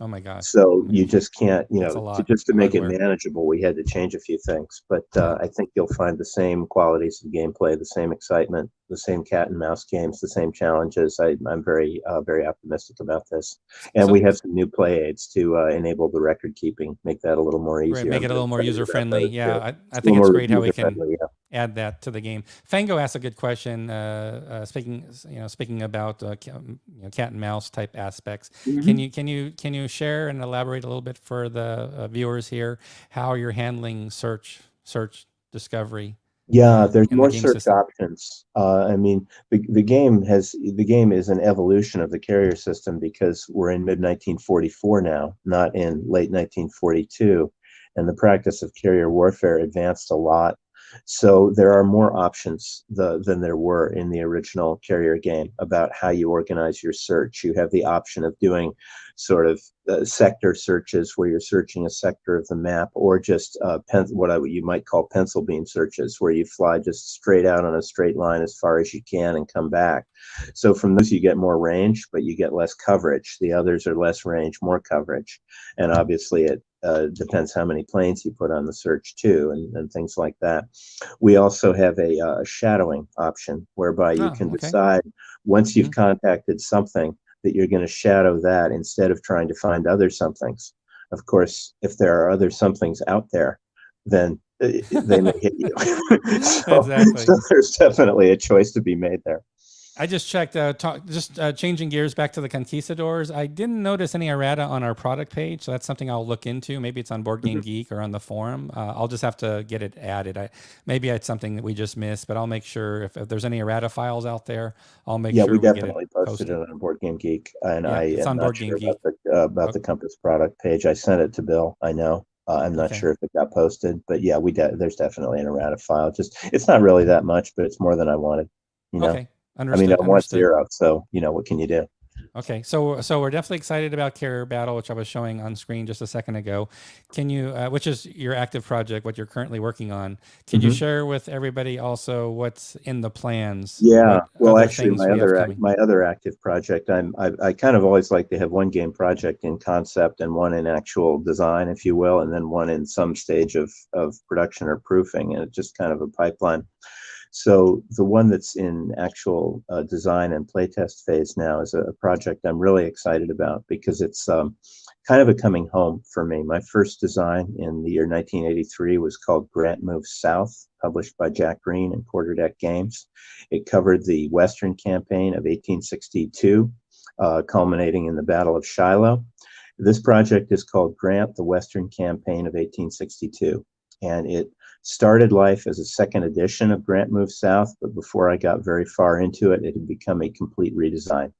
Oh my gosh. So you just can't, to make it manageable, we had to change a few things. But I think you'll find the same qualities of gameplay, the same excitement, the same cat and mouse games, the same challenges. I'm very, very optimistic about this. And we have some new play aids to enable the record keeping, make that a little more easier. Right, make it a little more user friendly. Yeah, I think it's great how we can add that to the game. Fango asked a good question. Speaking about cat and mouse type aspects. Mhm. Can you share and elaborate a little bit for the viewers here how you're handling search discovery Yeah, there's in the more game search system? options. I mean, the game is an evolution of the carrier system because we're in mid 1944 now, not in late 1942, and the practice of carrier warfare advanced a lot. So there are more options than there were in the original carrier game about how you organize your search. You have the option of doing sort of sector searches where you're searching a sector of the map, or just you might call pencil beam searches, where you fly just straight out on a straight line as far as you can and come back. So from those you get more range, but you get less coverage. The others are less range, more coverage, and obviously it depends how many planes you put on the search too, and things like that. We also have a shadowing option whereby you Oh, can okay. decide once you've Mhm. contacted something that you're going to shadow that instead of trying to find other somethings. Of course, if there are other somethings out there, then they may hit you. Exactly. So there's definitely a choice to be made there. I just checked, changing gears back to the conquistadors. I didn't notice any errata on our product page, so that's something I'll look into. Maybe it's on Board Game Mhm. Geek or on the forum. I'll just have to get it added. Maybe it's something that we just missed, but I'll make sure if there's any errata files out there, I'll make Yeah, we sure we get it definitely posted it posted. on Board Game Geek, and Yeah, I it's am on not Board sure Game Geek. about the Compass product page. I sent it to Bill. I know. I'm not Okay. sure if it got posted, but yeah, there's definitely an errata file. Just it's not really that much, but it's more than I wanted. You know, Okay. I mean, I Understood. want Understood. 0, so what can you do? Okay, so we're definitely excited about Carrier Battle, which I was showing on screen just a second ago. Can you, which is your active project, what you're currently working on? Can you Mhm. share with everybody also what's in the plans? Yeah, What well, other actually, things we have coming? my other active project, I kind of always like to have one game project in concept and one in actual design, if you will, and then one in some stage of production or proofing, and it's just kind of a pipeline. So the one that's in actual design and playtest phase now is a project I'm really excited about because it's kind of a coming home for me. My first design in the year 1983 was called Grant Moves South, published by Jack Green and Quarterdeck Games. It covered the Western campaign of 1862, culminating in the Battle of Shiloh. This project is called Grant, the Western Campaign of 1862, and it started life as a second edition of Grant Moves South, but before I got very far into it, it had become a complete redesign.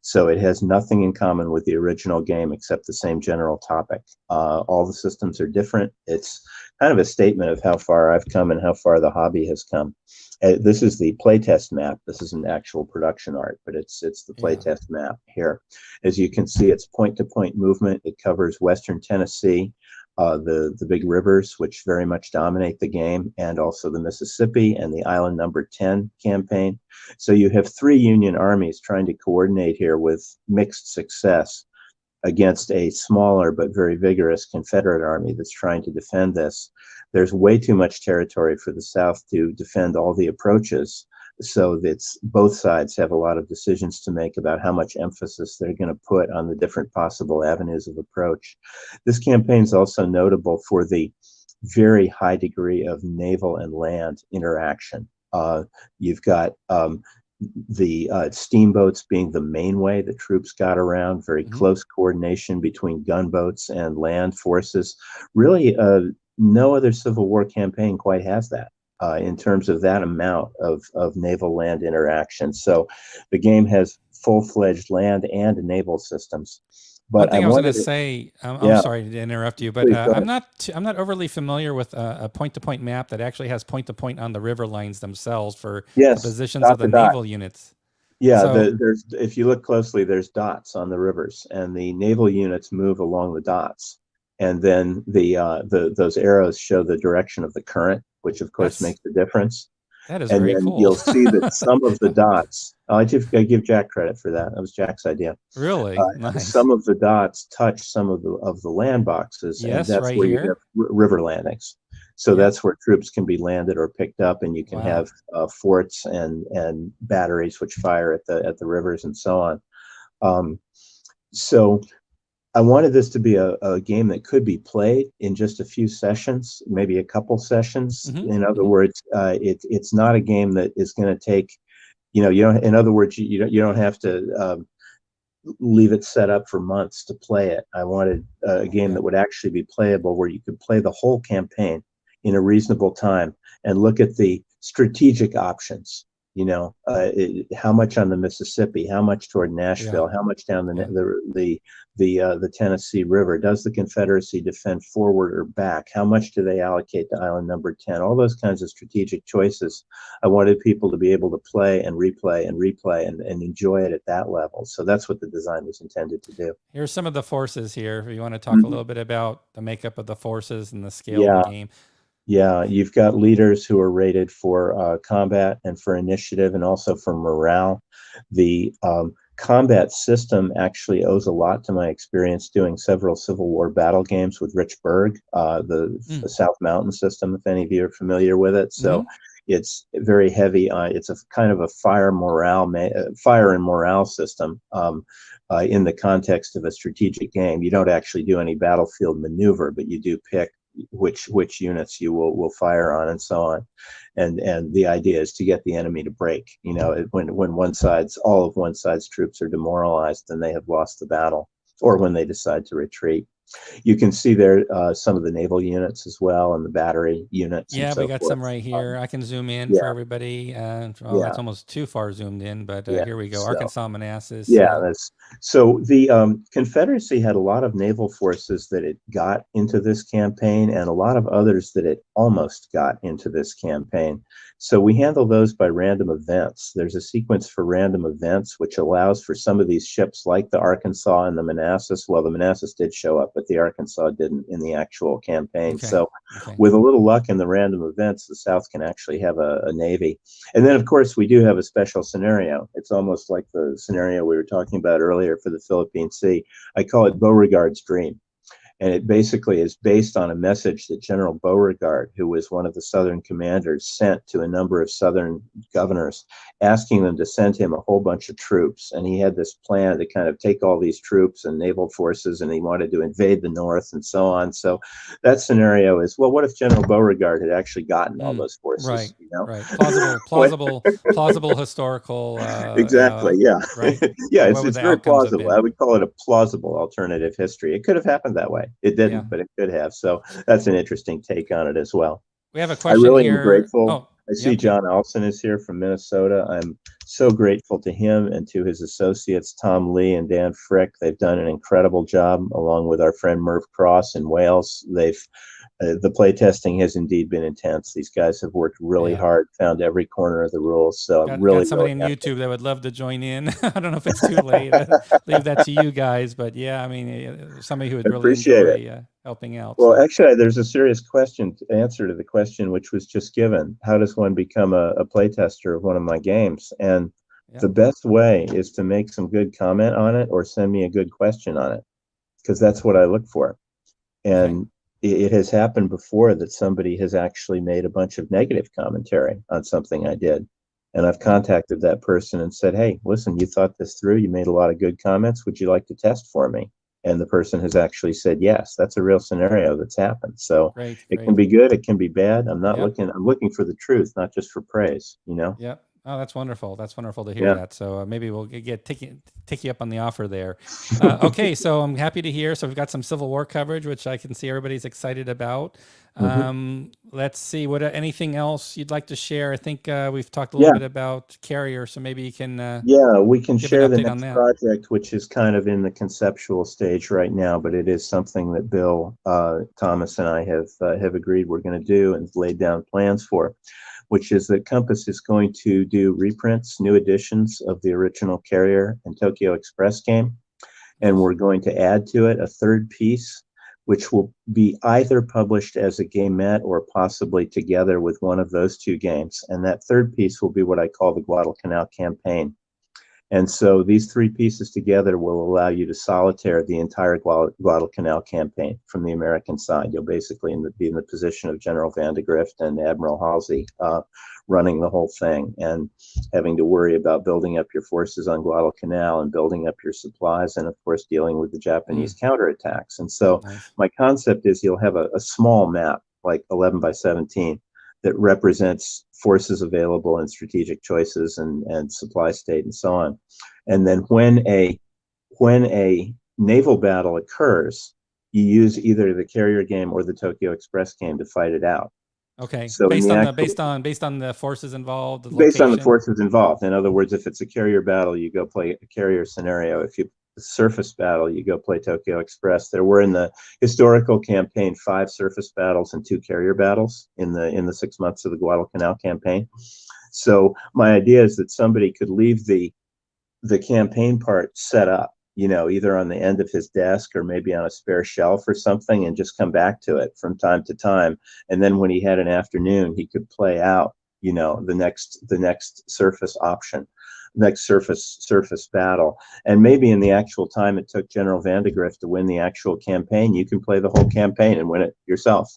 So it has nothing in common with the original game except the same general topic. All the systems are different. It's kind of a statement of how far I've come and how far the hobby has come. This is the playtest map. This isn't actual production art, but it's the Yeah. playtest map here. As you can see, it's point-to-point movement. It covers Western Tennessee, the big rivers, which very much dominate the game, and also the Mississippi and the Island Number 10 campaign. So you have 3 Union armies trying to coordinate here with mixed success against a smaller but very vigorous Confederate army that's trying to defend this. There's way too much territory for the South to defend all the approaches. So that's both sides have a lot of decisions to make about how much emphasis they're going to put on the different possible avenues of approach. This campaign is also notable for the very high degree of naval and land interaction. You've got the steamboats being the main way the troops got around, very Hmm. close coordination between gunboats and land forces. Really, no other Civil War campaign quite has that. In terms of that amount of naval land interaction. So the game has full-fledged land and naval systems. One But I thing I was going to wanted to, say, I'm yeah, sorry to interrupt you, but please go ahead. I'm not overly familiar with a point-to-point map that actually has point-to-point on the river lines themselves for the Yes, positions of dot the to dot. naval units. Yeah, So there's if you look closely, there's dots on the rivers, and the naval units move along the dots, and then those arrows show the direction of the current, which of course that's makes the difference. that is And very then cool. you'll see that some of the dots. I give Jack credit for that. That was Jack's idea. Really nice. Some of the dots touch some of the land boxes, and Yes, that's right where you here. have river landings. So Yep. that's where troops can be landed or picked up, and you can Wow. have forts and batteries which fire at the rivers and so on. Um, so I wanted this to be a game that could be played in just a few sessions, maybe a couple sessions. Mhm, In other mhm. words, it's not a game that is going to take, you don't. In other words, you don't have to leave it set up for months to play it. I wanted a game Yeah. that would actually be playable, where you could play the whole campaign in a reasonable time and look at the strategic options. How much on the Mississippi, how much toward Yeah. Nashville, how much down Yeah. the Tennessee River. Does the Confederacy defend forward or back? How much do they allocate to island number 10? All those kinds of strategic choices. I wanted people to be able to play and replay and replay and enjoy it at that level. So that's what the design was intended to do. Here's some of the forces here. If you want to talk a Mhm. little bit about the makeup of the forces and the scale of the Yeah, game. yeah. You've got leaders who are rated for combat and for initiative and also for morale. The combat system actually owes a lot to my experience doing several Civil War battle games with Rich Berg, the Mm. South Mountain system, if any of you are familiar with it. So Mhm. it's very heavy. It's a kind of a fire and morale system in the context of a strategic game. You don't actually do any battlefield maneuver, but you do pick which units you will fire on and so on, and the idea is to get the enemy to break. When all of one side's troops are demoralized, then they have lost the battle, or when they decide to retreat. You can see there some of the naval units as well, and the battery units and Yeah, we so got forth. some right here. I can zoom in for Yeah, everybody. Well, yeah, that's almost too far zoomed in, but yeah. here we go. So Arkansas Manassas. yeah, that's so the Confederacy had a lot of naval forces that it got into this campaign, and a lot of others that it almost got into this campaign. So we handle those by random events. There's a sequence for random events, which allows for some of these ships, like the Arkansas and the Manassas. Well, the Manassas did show up, but the Arkansas didn't in the actual campaign. Okay. So Okay. with a little luck in the random events, the South can actually have a navy. And then, of course, we do have a special scenario. It's almost like the scenario we were talking about earlier for the Philippine Sea. I call it Beauregard's dream. And it basically is based on a message that General Beauregard, who was one of the Southern commanders, sent to a number of Southern governors, asking them to send him a whole bunch of troops. And he had this plan to kind of take all these troops and naval forces, and he wanted to invade the North and so on. So that scenario is, well, what if General Beauregard had actually gotten all those Right. forces? Right. Plausible historical. Exactly. Yeah. Right. Yeah. What would It's the very outcomes have plausible. I been? would call it a plausible alternative history. It could have happened that way. It Yeah. didn't, but it could have. So that's an interesting take on it as well. We have a I question really am here. grateful. Oh, I yeah. see John Olson is here from Minnesota. I'm so grateful to him and to his associates, Tom Lee and Dan Frick. They've done an incredible job, along with our friend Merv Cross in Wales. The play testing has indeed been intense. These guys have worked really Yeah. hard, found every corner of the rules. So I'm Got really, somebody really on happy. YouTube that would love to join in. I don't know if it's too late. Leave that to you guys, but yeah, I mean, somebody who would really Appreciate it. enjoy helping out. Well, So actually, there's a serious answer to the question which was just given. How does one become a playtester of one of my games? And yeah. the best way is to make some good comment on it or send me a good question on it, because that's what I look for. And it has happened before that somebody has actually made a bunch of negative commentary on something I did. And I've contacted that person and said, hey, listen, you thought this through. You made a lot of good comments. Would you like to test for me? And the person has actually said, yes. That's a real scenario that's happened. So it can be good. It can be bad. I'm looking for the truth, not just for praise, Yeah. Oh, that's wonderful. That's wonderful to hear Yeah. that. So maybe we'll take you up on the offer there. Okay, so I'm happy to hear. So we've got some Civil War coverage, which I can see everybody's excited about. Let's see anything else you'd like to share. I think we've talked a little bit about Carrier, so maybe you can. We can give share an the update on next that. project, which is kind of in the conceptual stage right now, but it is something that Bill Thomas and I have agreed we're going to do and laid down plans for, which is that Compass is going to do reprints, new editions of the original Carrier and Tokyo Express game. And we're going to add to it a third piece, which will be either published as a gamette or possibly together with one of those two games. And that third piece will be what I call the Guadalcanal campaign. And so these three pieces together will allow you to solitaire the entire Guadalcanal campaign from the American side. You'll basically be in the position of General Vandegrift and Admiral Halsey running the whole thing, and having to worry about building up your forces on Guadalcanal and building up your supplies, and of course dealing with the Japanese counterattacks. And so my concept is you'll have a small map, like 11 by 17, that represents forces available and strategic choices and supply state and so on. And then when a naval battle occurs, you use either the carrier game or the Tokyo Express game to fight it out. Okay. So based on the forces involved, based on the forces involved. In other words, if it's a carrier battle, you go play a carrier scenario. If you surface battle, you go play Tokyo Express. There were in the historical campaign 5 surface battles and 2 carrier battles in the 6 months of the Guadalcanal campaign. So my idea is that somebody could leave the campaign part set up, you know, either on the end of his desk or maybe on a spare shelf or something, and just come back to it from time to time. And then when he had an afternoon, he could play out, you know, the next surface option, next surface battle. And maybe in the actual time it took General Vandegrift to win the actual campaign, you can play the whole campaign and win it yourself.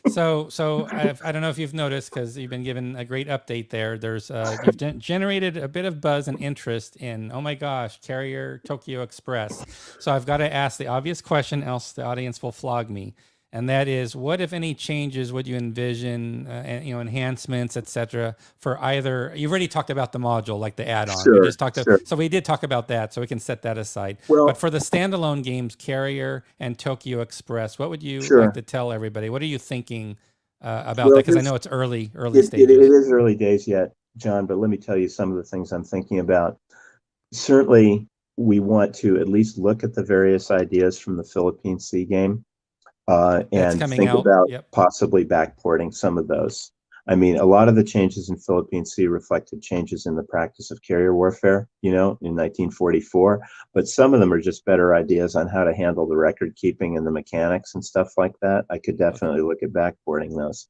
So I don't know if you've noticed, because you've been given a great update there. There's you've generated a bit of buzz and interest in, oh my gosh, Carrier Tokyo Express. So I've got to ask the obvious question, else the audience will flog me. And that is, what, if any, changes would you envision, you know, enhancements, etc., for either? You've already talked about the module, like the add-on. Sure, we just talked sure. So we did talk about that, so we can set that aside. Well, but for the standalone games, Carrier and Tokyo Express, what would you sure. like to tell everybody? What are you thinking about that? Because I know it's early stages. It is early days yet, John, but let me tell you some of the things I'm thinking about. Certainly, we want to at least look at the various ideas from the Philippine Sea game. And think about possibly backporting some of those. I mean, a lot of the changes in Philippine Sea reflected changes in the practice of carrier warfare, you know, in 1944. But some of them are just better ideas on how to handle the record keeping and the mechanics and stuff like that. I could definitely look at backporting those.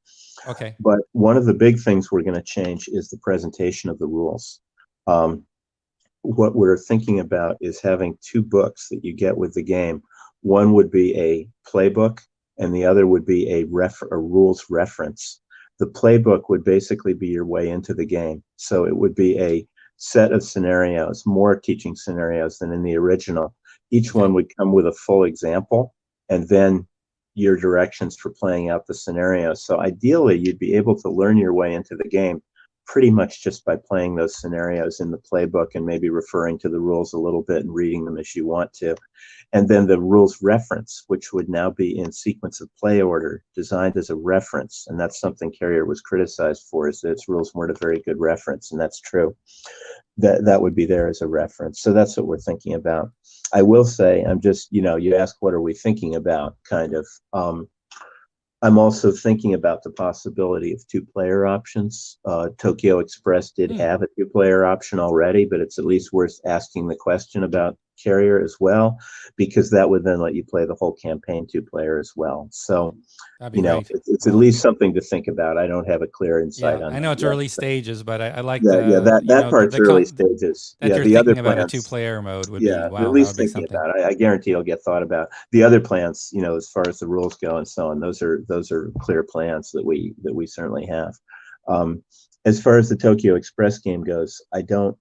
Okay. But one of the big things we're going to change is the presentation of the rules. What we're thinking about is having 2 books that you get with the game. One would be a playbook, and the other would be a rules reference. The playbook would basically be your way into the game. So it would be a set of scenarios, more teaching scenarios than in the original. Each one would come with a full example, and then your directions for playing out the scenario. So ideally, you'd be able to learn your way into the game pretty much just by playing those scenarios in the playbook and maybe referring to the rules a little bit and reading them as you want to. And then the rules reference, which would now be in sequence of play order, designed as a reference. And that's something Carrier was criticized for, is that its rules weren't a very good reference. And that's true. That would be there as a reference. So that's what we're thinking about. I will say, I'm just, you know, you ask, what are we thinking about, kind of. I'm also thinking about the possibility of 2-player options. Tokyo Express did have a 2-player option already, but it's at least worth asking the question about Carrier as well, because that would then let you play the whole campaign 2-player as well. So, you know, it's at least something to think about. I don't have a clear insight on that. I know it's early stages, but I like that part's early stages. That you're the other thinking about plans, a 2-player mode would be, wow, at least that would be thinking something. about it. I guarantee it'll get thought about. The other plans, you know, as far as the rules go and so on, those are clear plans that we certainly have. As far as the Tokyo Express game goes, I don't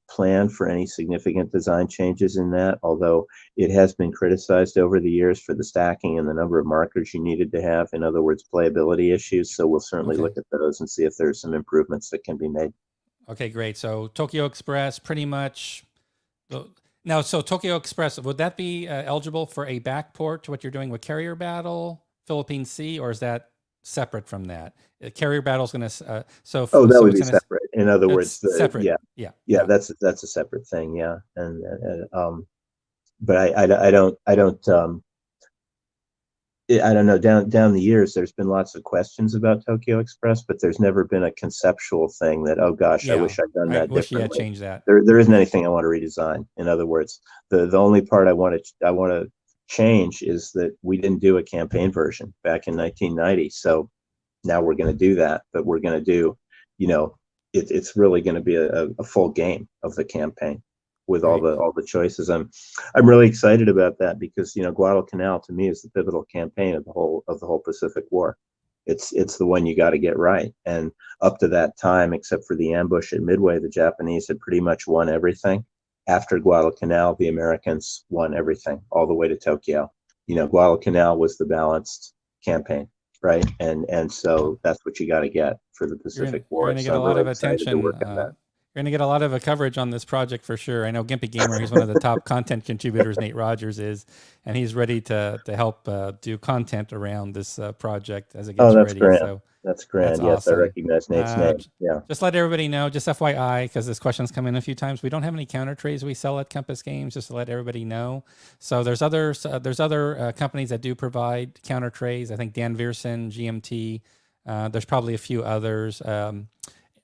plan for any significant design changes in that, although it has been criticized over the years for the stacking and the number of markers you needed to have. In other words, playability issues. So we'll certainly look at those and see if there's some improvements that can be made. Okay, great. So Tokyo Express, pretty much. Now, so Tokyo Express, would that be eligible for a backport to what you're doing with Carrier Battle, Philippine Sea, or is that separate from that? Carrier Battle is going to that would be separate. In other words, separate. Yeah. That's a separate thing. Yeah, but I don't know. Down the years, there's been lots of questions about Tokyo Express, but there's never been a conceptual thing that, oh gosh, I wish I'd done that differently. I wish you had changed that. There isn't anything I want to redesign. In other words, the only part I want to change is that we didn't do a campaign version back in 1990. So now we're going to do that, but we're going to do, you know, it's really going to be a full game of the campaign with Right. all the choices. I'm really excited about that because Guadalcanal to me is the pivotal campaign of the whole Pacific War. It's the one you got to get right. And up to that time, except for the ambush at Midway, the Japanese had pretty much won everything. After Guadalcanal, the Americans won everything all the way to Tokyo. Guadalcanal was the balanced campaign, right? And so that's what you got to get for the Pacific You're War. gonna get So a I'm lot really of excited to attention. work on that. You're gonna get a lot of coverage on this project for sure. I know Gimpy Gamer, he's one of the top content contributors. Nate Rogers is, and he's ready to help do content around this project as it gets Oh, that's ready. grand. So That's that's grand. Yes, I awesome. recognize Nate's name. Yeah. Just let everybody know, just FYI, because this question's come in a few times. We don't have any counter trays we sell at Compass Games, just to let everybody know. So there's other companies that do provide counter trays. I think Dan Viersen, GMT. There's probably a few others.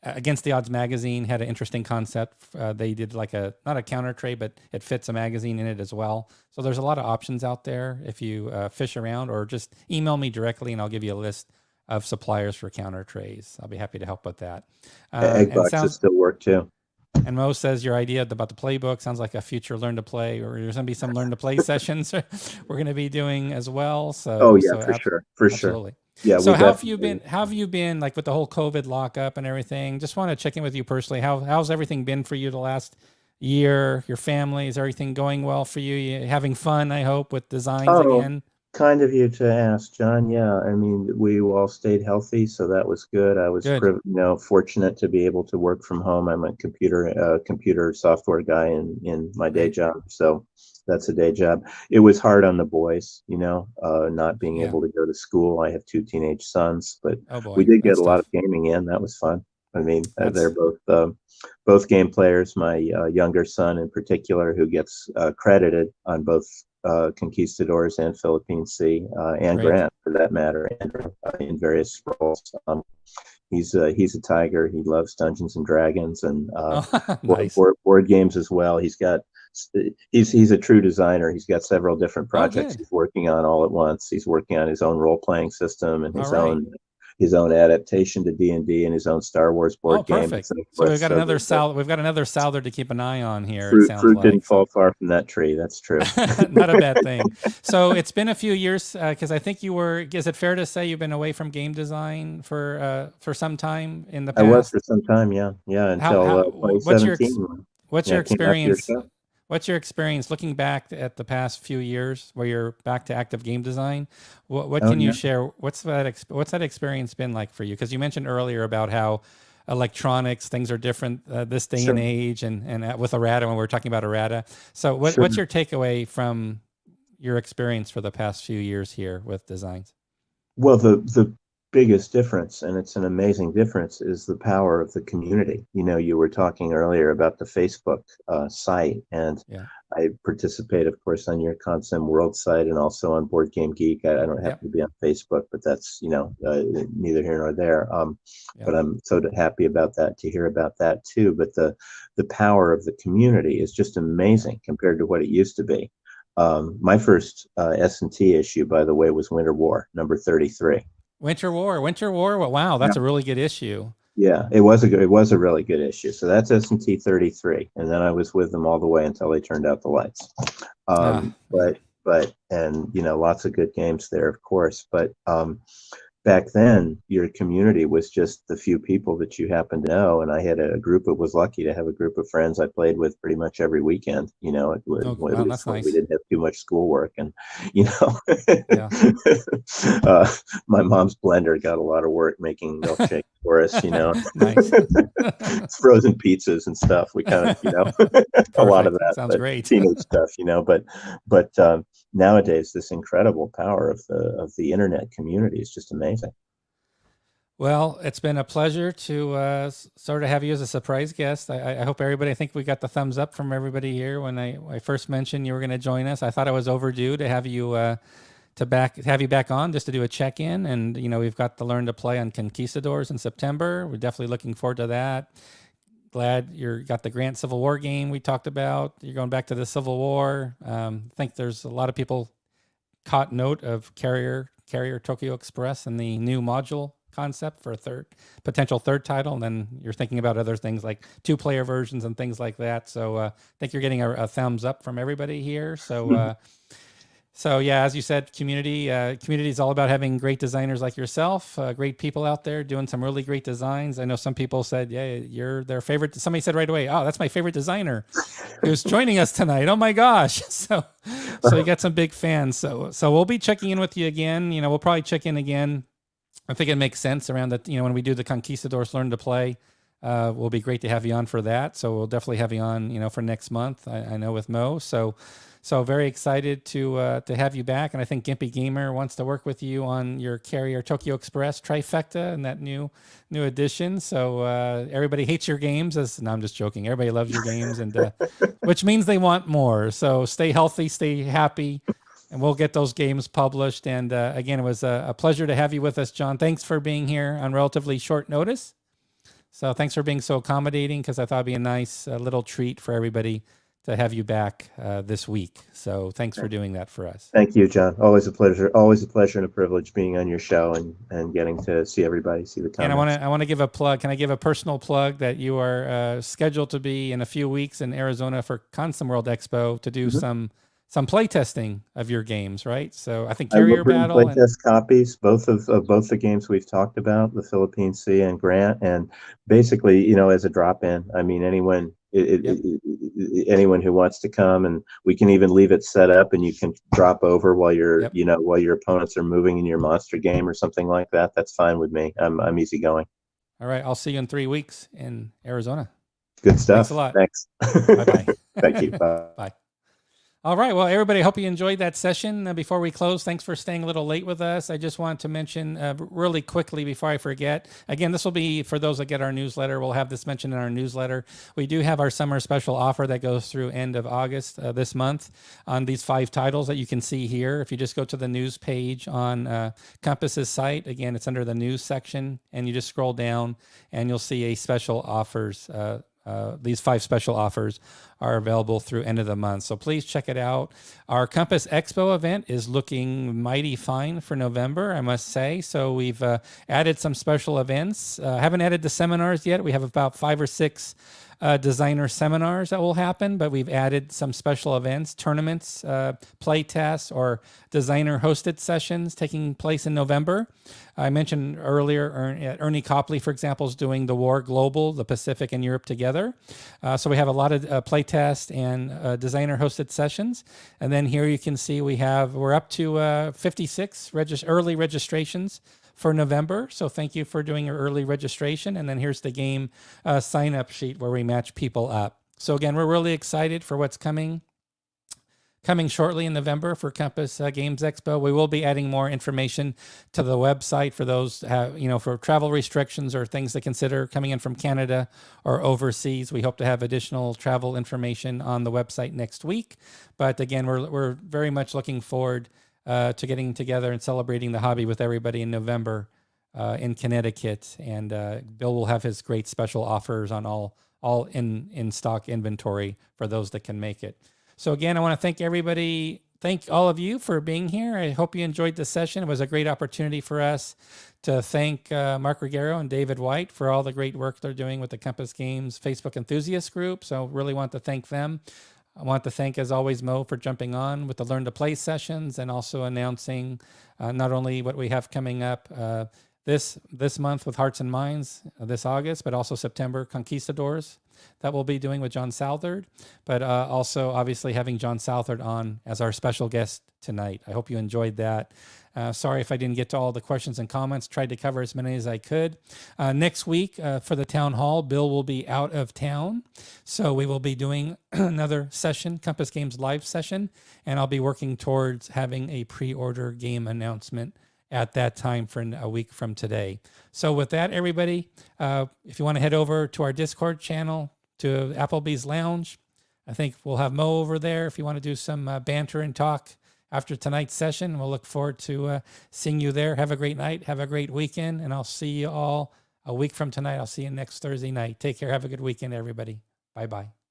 Against the Odds magazine had an interesting concept. They did like not a counter tray, but it fits a magazine in it as well. So there's a lot of options out there if you fish around, or just email me directly and I'll give you a list of suppliers for counter trays. I'll be happy to help with that. Egg boxes still work too. And Mo says your idea about the playbook sounds like a future learn to play, or there's going to be some learn to play sessions we're going to be doing as well. So, for absolutely. Sure. Yeah. So how have you been? How have you been, like with the whole COVID lockup and everything? Just want to check in with you personally. How's everything been for you the last year? Your family, is everything going well for you? You having fun? I hope with designs again. Kind of you to ask, John. Yeah, I mean, we all stayed healthy, so that was good. I was fortunate to be able to work from home. I'm a computer software guy in my day job, so that's a day job. It was hard on the boys, not being able to go to school. I have 2 teenage sons, but we did get a lot of gaming in. That was fun. I mean, they're both game players. My younger son, in particular, who gets credited on both Conquistadors and Philippine Sea, and Grant, for that matter, Andrew, in various roles. He's a tiger. He loves Dungeons and Dragons and nice. board games as well. He's a true designer. He's got several different projects he's working on all at once. He's working on his own role playing system and his own adaptation to D&D and his own Star Wars board game. Perfect. So we've got another Souther to keep an eye on here. Fruit didn't fall far from that tree. That's true. Not a bad thing. So it's been a few years, because I think is it fair to say you've been away from game design for some time in the past? I was for some time, yeah, until 2017. What's your experience? What's your experience looking back at the past few years where you're back to active game design? What can you share? What's that experience been like for you? Because you mentioned earlier about how electronics, things are different this day and age, and with errata, when we were talking about errata. So what's your takeaway from your experience for the past few years here with designs? Well, the biggest difference, and it's an amazing difference, is the power of the community. You were talking earlier about the Facebook site, and I participate, of course, on your Consim World site and also on Board Game Geek. I don't have to be on Facebook, but that's neither here nor there. But I'm so happy about that, to hear about that too. But the power of the community is just amazing compared to what it used to be. My first S&T issue, by the way, was Winter War, number 33. Winter War. Well, wow, that's a really good issue. Yeah, it was a really good issue. So that's S&T 33, and then I was with them all the way until they turned out the lights. But lots of good games there, of course. But back then, your community was just the few people that you happen to know, and I had a group. It was lucky to have a group of friends I played with pretty much every weekend. That's nice. We didn't have too much schoolwork, and my mom's blender got a lot of work making milkshakes for us. Nice. Frozen pizzas and stuff. We kind of, a lot of that sounds great. Teenage stuff, But nowadays, this incredible power of the internet community is just amazing. Well, it's been a pleasure to sort of have you as a surprise guest. I hope everybody, I think we got the thumbs up from everybody here when I first mentioned you were going to join us. I thought it was overdue to have you back on, just to do a check-in. And we've got the Learn to Play on Conquistadors in September. We're definitely looking forward to that. Glad you got the Grant Civil War game we talked about. You're going back to the Civil War. I think there's a lot of people caught note of Carrier Tokyo Express and the new module concept for a potential third title, and then you're thinking about other things like 2-player versions and things like that. So I think you're getting a thumbs up from everybody here. So yeah, as you said, community is all about having great designers like yourself, great people out there doing some really great designs. I know some people said, yeah, you're their favorite. Somebody said right away, oh, that's my favorite designer who's joining us tonight. Oh my gosh. So you got some big fans. So we'll be checking in with you again. We'll probably check in again. I think it makes sense around that, when we do the Conquistadors Learn to Play, will be great to have you on for that. So we'll definitely have you on, for next month. I know with Mo. So very excited to have you back, and I think Gimpy Gamer wants to work with you on your Carrier Tokyo Express trifecta and that new edition. So everybody hates your games. No, I'm just joking. Everybody loves your games, and which means they want more. So stay healthy, stay happy, and we'll get those games published. And again, it was a pleasure to have you with us, John. Thanks for being here on relatively short notice. So thanks for being so accommodating, because I thought it'd be a nice little treat for everybody to have you back this week. So thanks for doing that for us. Thank you, John. Always a pleasure. Always a pleasure and a privilege being on your show and getting to see everybody, see the comments. And I want to give a plug. Can I give a personal plug that you are scheduled to be in a few weeks in Arizona for Consum World Expo to do some play testing of your games, right? So I think Carrier Battle play test copies, both of both the games we've talked about, the Philippine Sea and Grant, and basically, as a drop-in. I mean, anyone who wants to come, and we can even leave it set up, and you can drop over while you're, while your opponents are moving in your monster game or something like that. That's fine with me. I'm easygoing. All right, I'll see you in 3 weeks in Arizona. Good stuff. Thanks a lot. Thanks. Bye-bye. Thank you. Bye. Bye. All right. Well, everybody, I hope you enjoyed that session. Before we close, thanks for staying a little late with us. I just want to mention really quickly before I forget, again, this will be for those that get our newsletter. We'll have this mentioned in our newsletter. We do have our summer special offer that goes through end of August this month on these 5 titles that you can see here. If you just go to the news page on Compass's site, again, it's under the news section, and you just scroll down and you'll see a special offers. These 5 special offers are available through end of the month. So please check it out. Our Compass Expo event is looking mighty fine for November, I must say. So we've added some special events. Haven't added the seminars yet. We have about 5 or 6 designer seminars that will happen, but we've added some special events, tournaments, play tests, or designer hosted sessions taking place in November. I mentioned earlier, Ernie Copley, for example, is doing the War Global, the Pacific and Europe together. So we have a lot of play test and designer hosted sessions. And then here you can see we're up to 56 early registrations for November. So thank you for doing your early registration. And then here's the game sign-up sheet where we match people up. So again, we're really excited for what's coming shortly in November for Compass Games Expo. We will be adding more information to the website for those, for travel restrictions or things to consider coming in from Canada or overseas. We hope to have additional travel information on the website next week. But again, we're very much looking forward to getting together and celebrating the hobby with everybody in November in Connecticut. And Bill will have his great special offers on all in stock inventory for those that can make it. So again, I want to thank all of you for being here. I hope you enjoyed the session. It was a great opportunity for us to thank Mark Ruggiero and David White for all the great work they're doing with the Compass Games Facebook enthusiast group. So really want to thank them. I want to thank, as always, Mo for jumping on with the Learn to Play sessions and also announcing not only what we have coming up this month with Hearts and Minds this August, but also September Conquistadors that we'll be doing with John Southard, but also obviously having John Southard on as our special guest tonight. I hope you enjoyed that. Sorry if I didn't get to all the questions and comments. Tried to cover as many as I could. Next week for the town hall, Bill will be out of town. So we will be doing another session, Compass Games live session, and I'll be working towards having a pre-order game announcement at that time for a week from today. So with that, everybody, if you want to head over to our Discord channel, to Applebee's Lounge, I think we'll have Mo over there if you want to do some banter and talk after tonight's session. We'll look forward to seeing you there. Have a great night. Have a great weekend. And I'll see you all a week from tonight. I'll see you next Thursday night. Take care. Have a good weekend, everybody. Bye-bye.